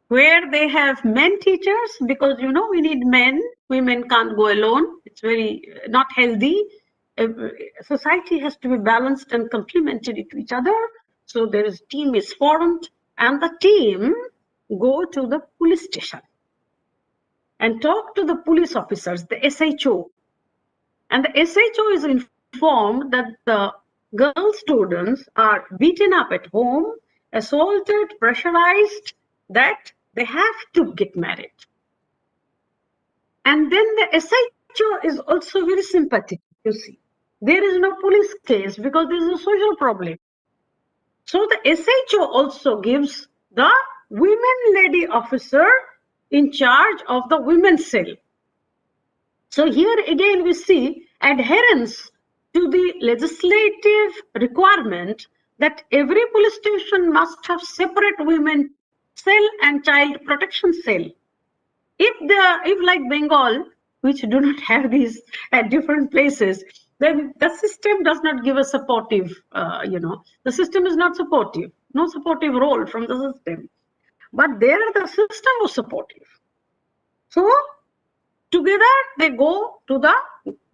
where they have men teachers, because we need men. Women can't go alone. It's very not healthy. Society has to be balanced and complementary to each other. So there is team is formed, and the team go to the police station and talk to the police officers, the SHO. And the SHO is informed that the girl students are beaten up at home, assaulted, pressurized, that they have to get married. And then the SHO is also very sympathetic, you see. There is no police case because there is a social problem. So the SHO also gives the women lady officer in charge of the women's cell. So here again we see adherence to the legislative requirement that every police station must have separate women cell and child protection cell. If like Bengal, which do not have these at different places, then the system does not give a supportive, the system is not supportive, no supportive role from the system. But there the system was supportive. So together they go to the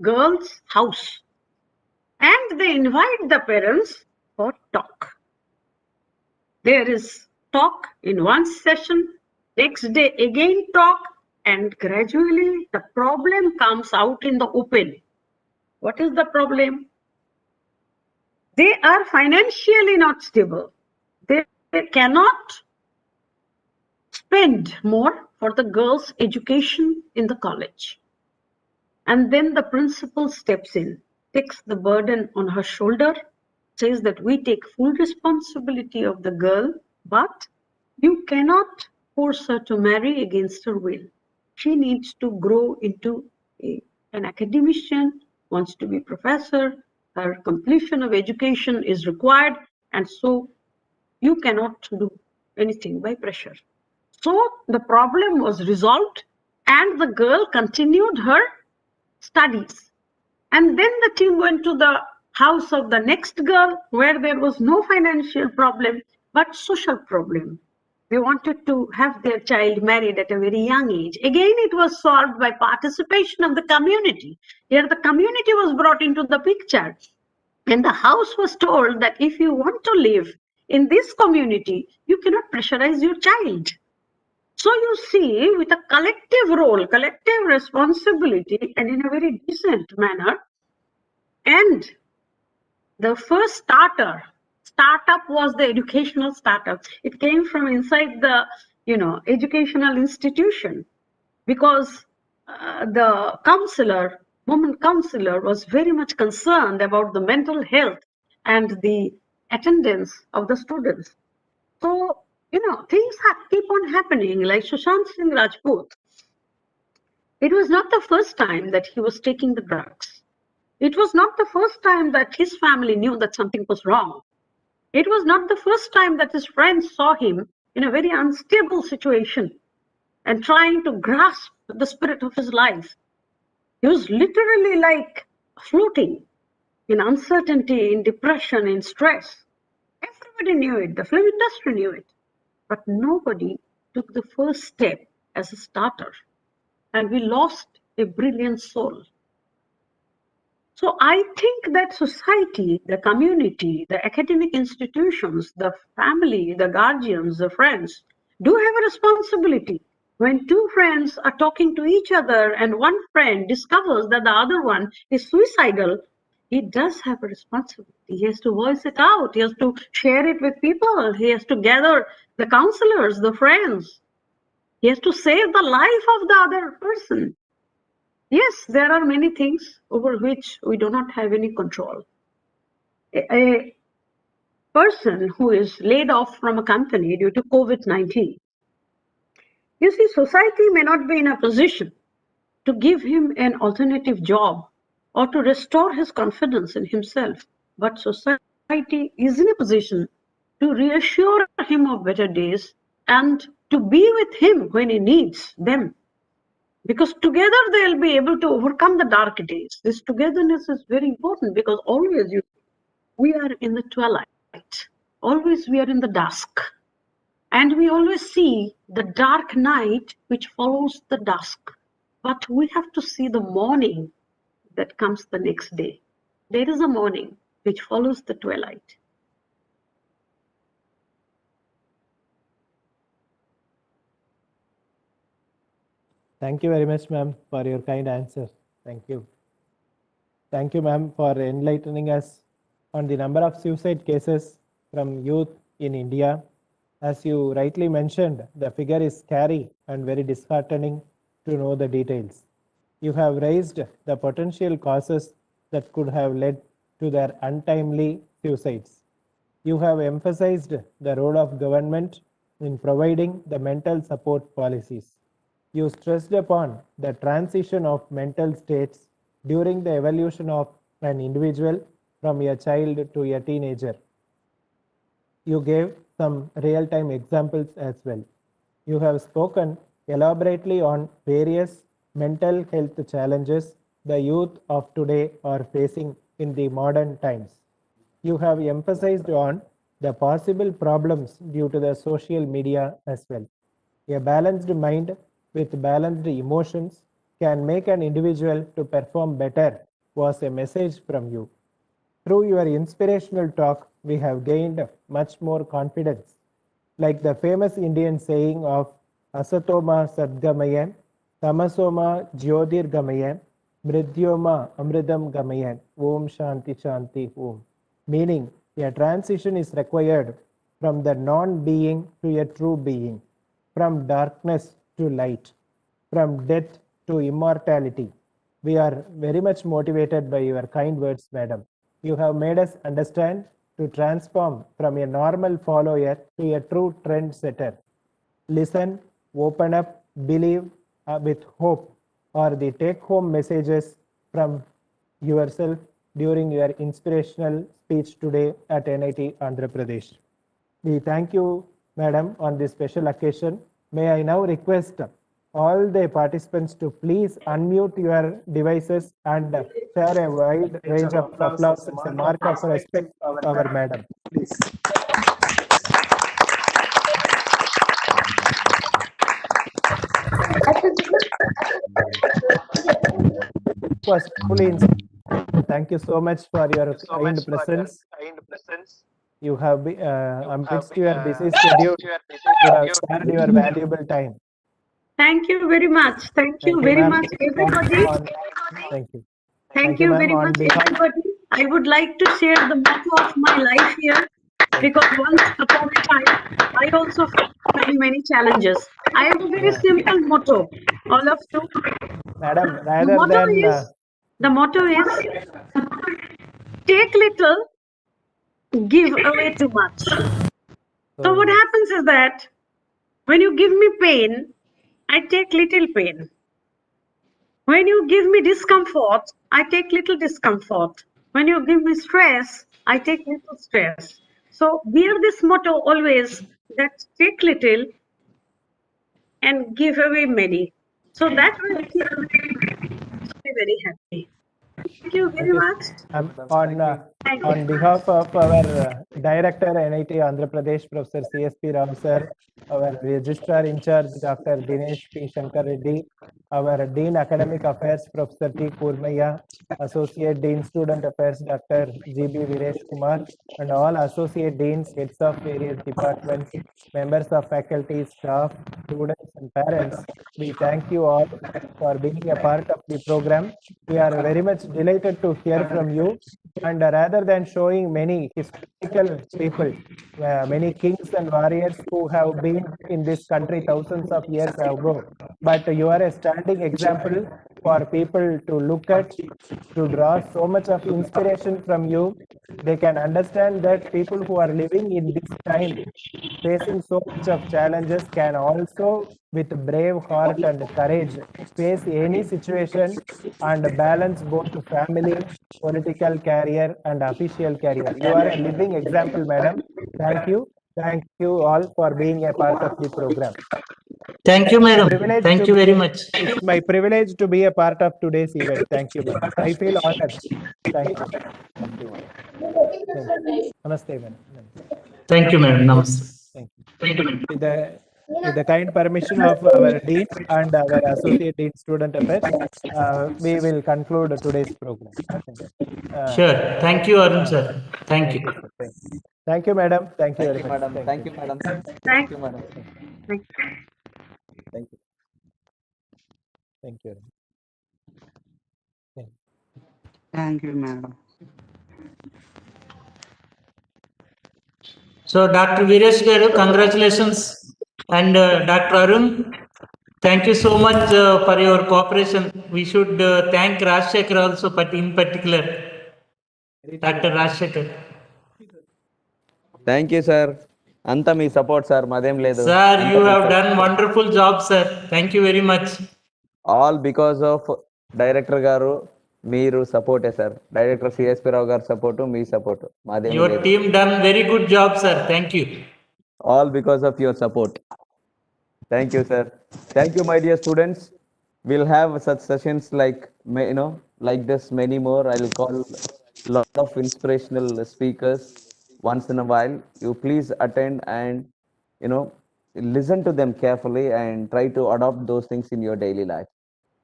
girl's house and they invite the parents for talk. There is talk in one session, next day again talk, and gradually the problem comes out in the open. What is the problem? They are financially not stable. They cannot spend more for the girls' education in the college. And then the principal steps in, takes the burden on her shoulder, says that we take full responsibility of the girl, but you cannot force her to marry against her will. She needs to grow into an academician, wants to be professor, her completion of education is required, and so you cannot do anything by pressure. So the problem was resolved and the girl continued her studies. And then the team went to the house of the next girl where there was no financial problem, but social problem. They wanted to have their child married at a very young age. Again, it was solved by participation of the community. Here the community was brought into the picture. And the house was told that if you want to live in this community, you cannot pressurize your child. So you see, with a collective role, collective responsibility, and in a very decent manner, and the first startup was the educational startup. It came from inside the, educational institution. because the counselor, woman counselor, was very much concerned about the mental health and the attendance of the students. So, things keep on happening. Like Sushant Singh Rajput, it was not the first time that he was taking the drugs. It was not the first time that his family knew that something was wrong. It was not the first time that his friends saw him in a very unstable situation and trying to grasp the spirit of his life. He was literally like floating in uncertainty, in depression, in stress. Everybody knew it. The film industry knew it. But nobody took the first step as a starter. And we lost a brilliant soul. So I think that society, the community, the academic institutions, the family, the guardians, the friends do have a responsibility. When two friends are talking to each other and one friend discovers that the other one is suicidal, he does have a responsibility. He has to voice it out. He has to share it with people. He has to gather the counselors, the friends. He has to save the life of the other person. Yes, there are many things over which we do not have any control. A person who is laid off from a company due to COVID-19, you see, society may not be in a position to give him an alternative job or to restore his confidence in himself, but society is in a position to reassure him of better days and to be with him when he needs them. Because together they'll be able to overcome the dark days. This togetherness is very important because always we are in the twilight. Always we are in the dusk. And we always see the dark night which follows the dusk. But we have to see the morning that comes the next day. There is a morning which follows the twilight. Thank you very much, ma'am, for your kind answer. Thank you. Thank you, ma'am, for enlightening us on the number of suicide cases from youth in India. As you rightly mentioned, the figure is scary and very disheartening to know the details. You have raised the potential causes that could have led to their untimely suicides. You have emphasized the role of government in providing the mental support policies. You stressed upon the transition of mental states during the evolution of an individual from a child to a teenager. You gave some real-time examples as well. You have spoken elaborately on various mental health challenges the youth of today are facing in the modern times. You have emphasized on the possible problems due to the social media as well. A balanced mind with balanced emotions can make an individual to perform better was a message from you. Through your inspirational talk, we have gained much more confidence. Like the famous Indian saying of Asatoma Sadgamayan, Tamasoma Jyotir Gamayan, Mridyoma Amridam Gamayan, Om Shanti Shanti Om. Meaning, a transition is required from the non-being to a true being, from darkness to light, from death to immortality. We are very much motivated by your kind words, madam. You have made us understand to transform from a normal follower to a true trendsetter. Listen, open up, believe with hope are the take-home messages from yourself during your inspirational speech today at NIT Andhra Pradesh. We thank you, madam, on this special occasion. May I now request all the participants to please unmute your devices and share a wide range of applause as a mark of respect to our madam. Please. Was fully inspired. Thank you so much for your kind presence. You have amidst your busy schedule, you have shared your valuable time. Thank you very much. Thank you very much, everybody. Thank you. Thank you very much, everybody. I would like to share the motto of my life here. because once upon a time, I also faced many challenges. I have a very simple motto. All of you, Madam, the rather motto than is the motto is take little, give away too much. So what happens is that when you give me pain, I take little pain. When you give me discomfort, I take little discomfort. When you give me stress, I take little stress. So wear this motto always, that take little and give away many. So that will keep me very happy. Thank you very Thank you. much. Thank On you. behalf of our Director NIT Andhra Pradesh, Professor CSP Rao sir, our Registrar in charge, Dr. Dinesh P. Shankar Reddy, our Dean Academic Affairs, Professor T. Kurmaya, Associate Dean Student Affairs, Dr. GB Viresh Kumar, and all Associate Deans, heads of various departments, members of faculty, staff, students, and parents, we thank you all for being a part of the program. We are very much delighted to hear from you. And rather than showing many historical people, many kings and warriors who have been in this country thousands of years ago, but you are a standing example for people to look at, to draw so much of inspiration from you. They can understand that people who are living in this time, facing so much of challenges, can also with brave heart and courage face any situation and balance both family, political career and official career. You are a living example, madam. Thank you. Thank you all for being a part of the program. Thank you, madam. Thank you very much. It's my privilege to be a part of today's event. Thank you, madam. I feel honored. Thank you. Thank you. Namaste, madam. Thank you, madam. Namaste. Thank you. With the kind permission of our Dean and our Associate Dean Student Affairs, we will conclude today's program. Sure. Thank you, Arun sir. Thank you. Sir. Thank you, madam. Thank you Thank very you, much. madam. Thank you, madam. Thank you, madam. Thank you. Thank you. Thank you. Thank you, madam. So, Dr. Viresh Garu, congratulations. And Dr. Arun, thank you so much for your cooperation. We should thank Rajshekhar also, but in particular, Dr. Rajshekhar. Thank you, sir. అంతా మీ support sir మాదేం లేదు Sir, you have done wonderful job, sir. Thank you very much. All because of director గారు మీరు సపోర్టే sir director CSP రావు గారు support me support మాదేం Your లేదు team done very good job, sir. Thank you. all because of your support. Thank you, sir. Thank you, my dear students. We'll have such sessions like, like this, many more. I'll call lot of inspirational speakers once in a while. You please attend and, listen to them carefully and try to adopt those things in your daily life.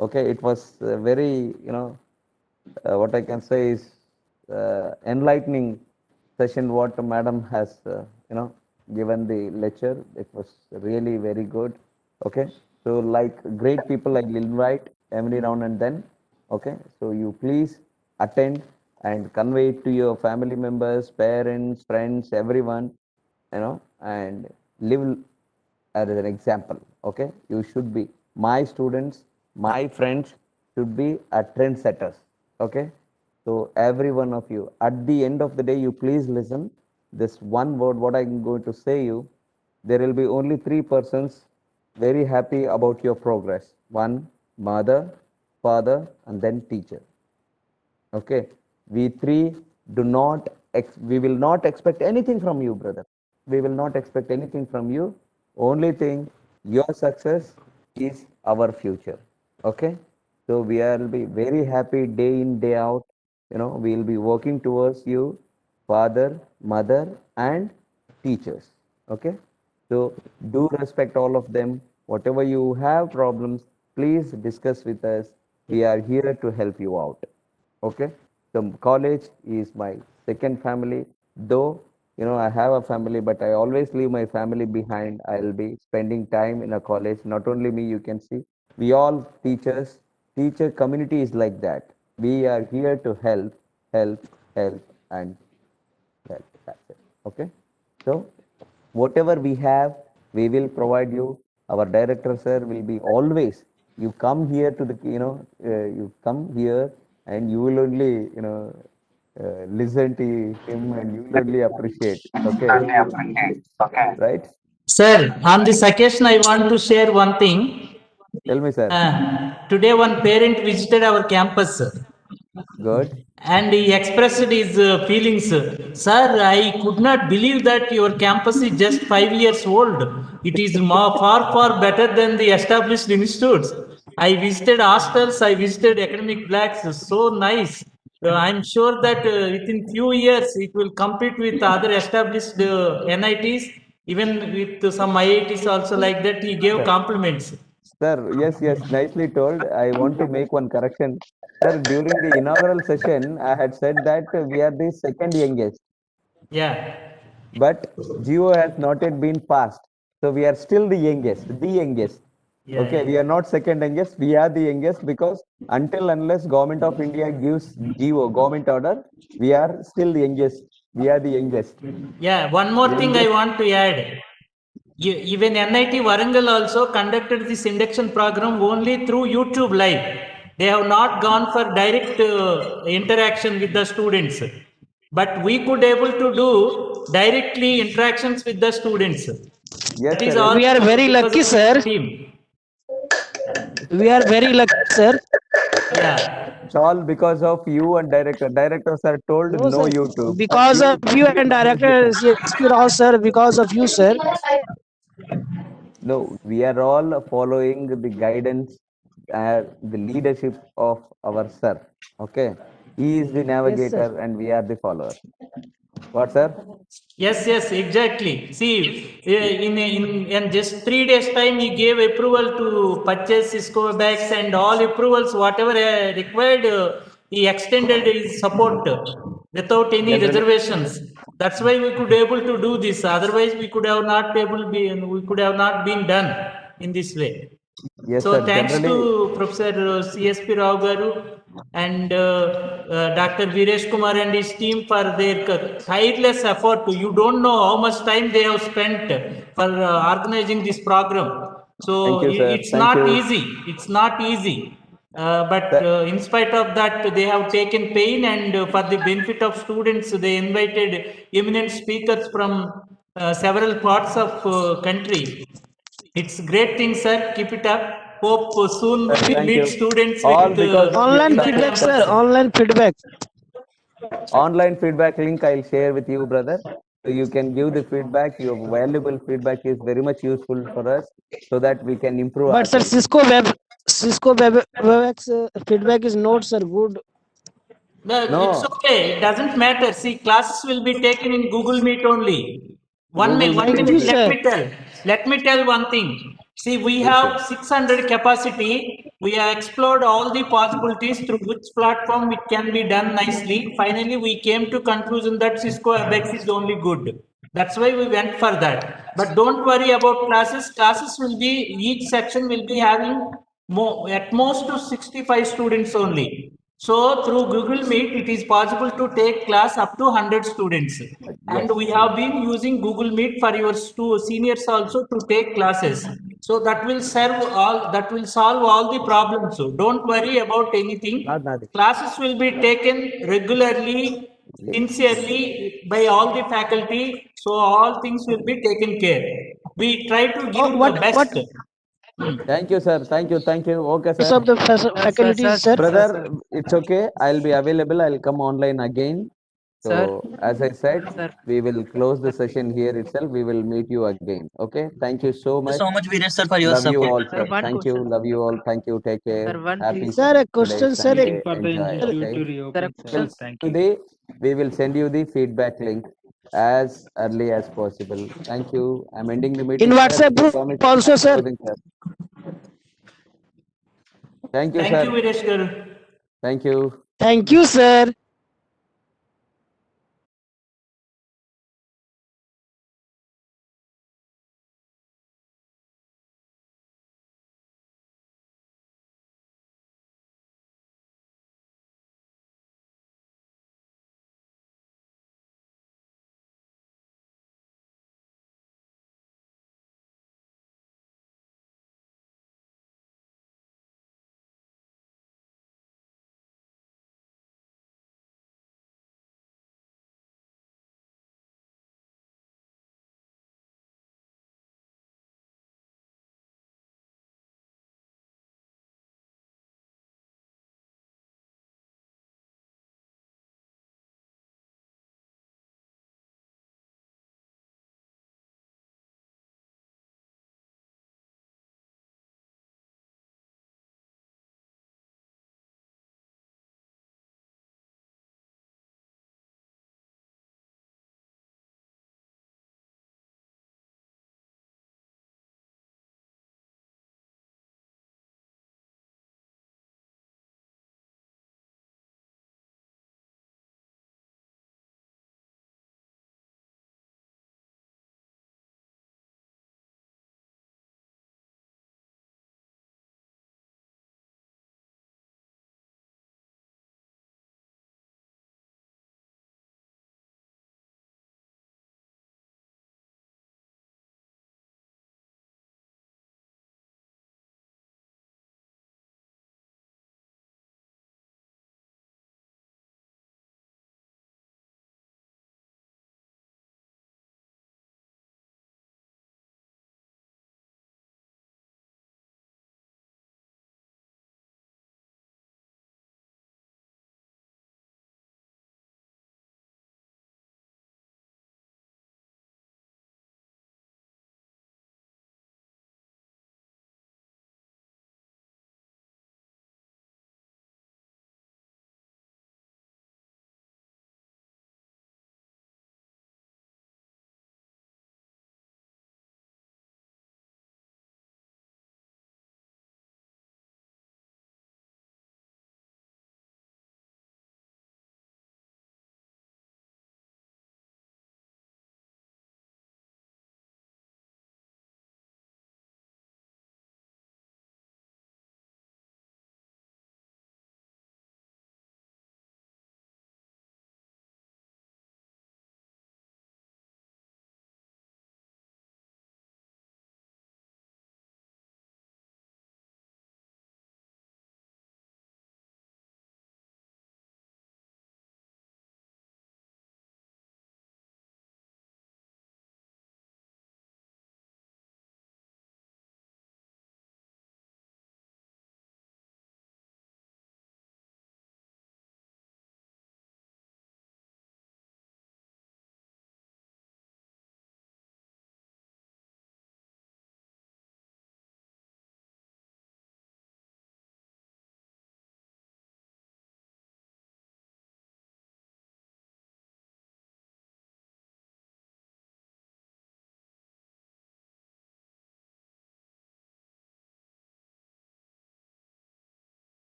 Okay, it was very, what I can say is enlightening session what madam has given the lecture. It was really very good. Okay, so like great people I will invite every now and then. Okay, so you please attend and convey it to your family members, parents, friends, everyone, and live as an example. Okay, you should be my students, my friends should be a trendsetters. Okay, so every one of you, at the end of the day, you please listen this one word what I'm going to say you. There will be only three persons very happy about your progress. One, mother, father, and then teacher. Okay, we three do not we will not expect anything from you, brother. We will not expect anything from you. Only thing, your success is our future. Okay, so we will be very happy day in day out. We will be working towards you, father, mother, and teachers. Okay, so do respect all of them. Whatever you have problems, please discuss with us. We are here to help you out. Okay, the college is my second family. Though I have a family, but I always leave my family behind. I'll be spending time in a college. Not only me, you can see we all teachers, teacher community is like that. We are here to help, help, help, and help. That's it. Okay, So whatever we have, we will provide you. Our director sir will be always. You come here to the, you come here and you will only, listen to him and you will only appreciate. Okay, right? Sir, on this occasion, I want to share one thing. Tell me, sir. Today, one parent visited our campus Good. and he expressed his feelings. Sir, I could not believe that your campus is just 5 years old. It is far better than the established institutes. I visited hostels, I visited academic blocks. So nice. I'm sure that within few years it will compete with other established NITs, even with some IITs also like that. He gave compliments. Sir, yes, nicely told. I want to make one correction. Sir, during the inaugural session, I had said that we are the second youngest, Yeah. but Geo has not yet been passed. So we are still the youngest, the youngest. Yeah, Okay, we are not second youngest, we are the youngest because until unless Government of India gives Geo government order, we are still the youngest. We are the youngest. Yeah, one more thing I want to add. Even NIT Warangal also conducted this induction program only through YouTube Live. They have not gone for direct interaction with the students. But we could able to do directly interactions with the students. Yes, That is sir. all We are very because lucky, of sir. team. We are very lucky, sir. Yeah. It's all because of you and director. Directors are told No, no sir. YouTube. Because of you and director SP Rao, sir. Because of you, sir. No, we are all following the guidance, the leadership of our sir. Okay, he is the Yes, sir. navigator and we are the follower. What, sir? Yes, exactly. See, in just 3 days time, he gave approval to purchase Cisco bags and all approvals, whatever required, he extended his support without any Generally, reservations. That's why we could able to do this. Otherwise, we could have not been done in this way. yes, So sir. thanks Generally, to Professor CSP Rao Garu and Dr. Viresh Kumar and his team for their tireless effort. You don't know how much time they have spent for organizing this program. thank So you, sir. it's Thank not you. easy. It's not easy. But Sir, in spite of that, they have taken pain, and for the benefit of students, they invited eminent speakers from several parts of country. It's great thing, sir. Keep it up. Hope soon sir, we will thank meet you. students All because of your Online in the feedback, support, sir. campus. sir. Online feedback. Online feedback link I'll share with you, brother. So you can give the feedback. Your valuable feedback is very much useful for us so that we can improve But sir, ourselves. Cisco Webex feedback is not, sir, good. No, it's No, okay. It doesn't matter. See, classes will be taken in Google Meet only. Google One Meet Thank is you, minute, there. let sir. me tell. Let me tell one thing. See, we Yes, sir. have 600 capacity. We have explored all the possibilities through which platform it can be done nicely. Finally, we came to conclusion that Cisco WebEx is only good. That's why we went for that. But don't worry about classes. Classes will be, each section will be having more, at most to 65 students only. So through Google Meet, it is possible to take class up to 100 students. And Yes, we have been using Google Meet for your seniors also to take classes. So that will solve all the problems. So don't worry about anything. not nothing. Classes will be taken regularly, sincerely by all the faculty. So all things will be taken care. We try to Oh, give the what best. Hmm. Thank you, sir. Thank you. Thank you. Okay, is sir. of the faculties, sir? Brother, it's okay. I'll be available. I'll come online again. Sir, So, as I said, sir, we will close the session here itself. We will meet you again. Okay. Thank you so Thank you much. so much, Viresh sir, for your Love you support. all, sir, sir. one Thank you. question. Love you all. Thank you. Take care. Sir, one Happy please. Sir, a Saturday, question, sir. Sunday. for the Enjoy. institute Okay. to Sir, reopen, sir. We'll questions. Thank send you. you we will send you the feedback link as early as possible. Thank you. I'm ending the In meeting, sir. WhatsApp Any group comments? also, I'm sir. closing, sir. Thank you, Thank you, sir. Viresh Garu. Thank you. Thank you, sir.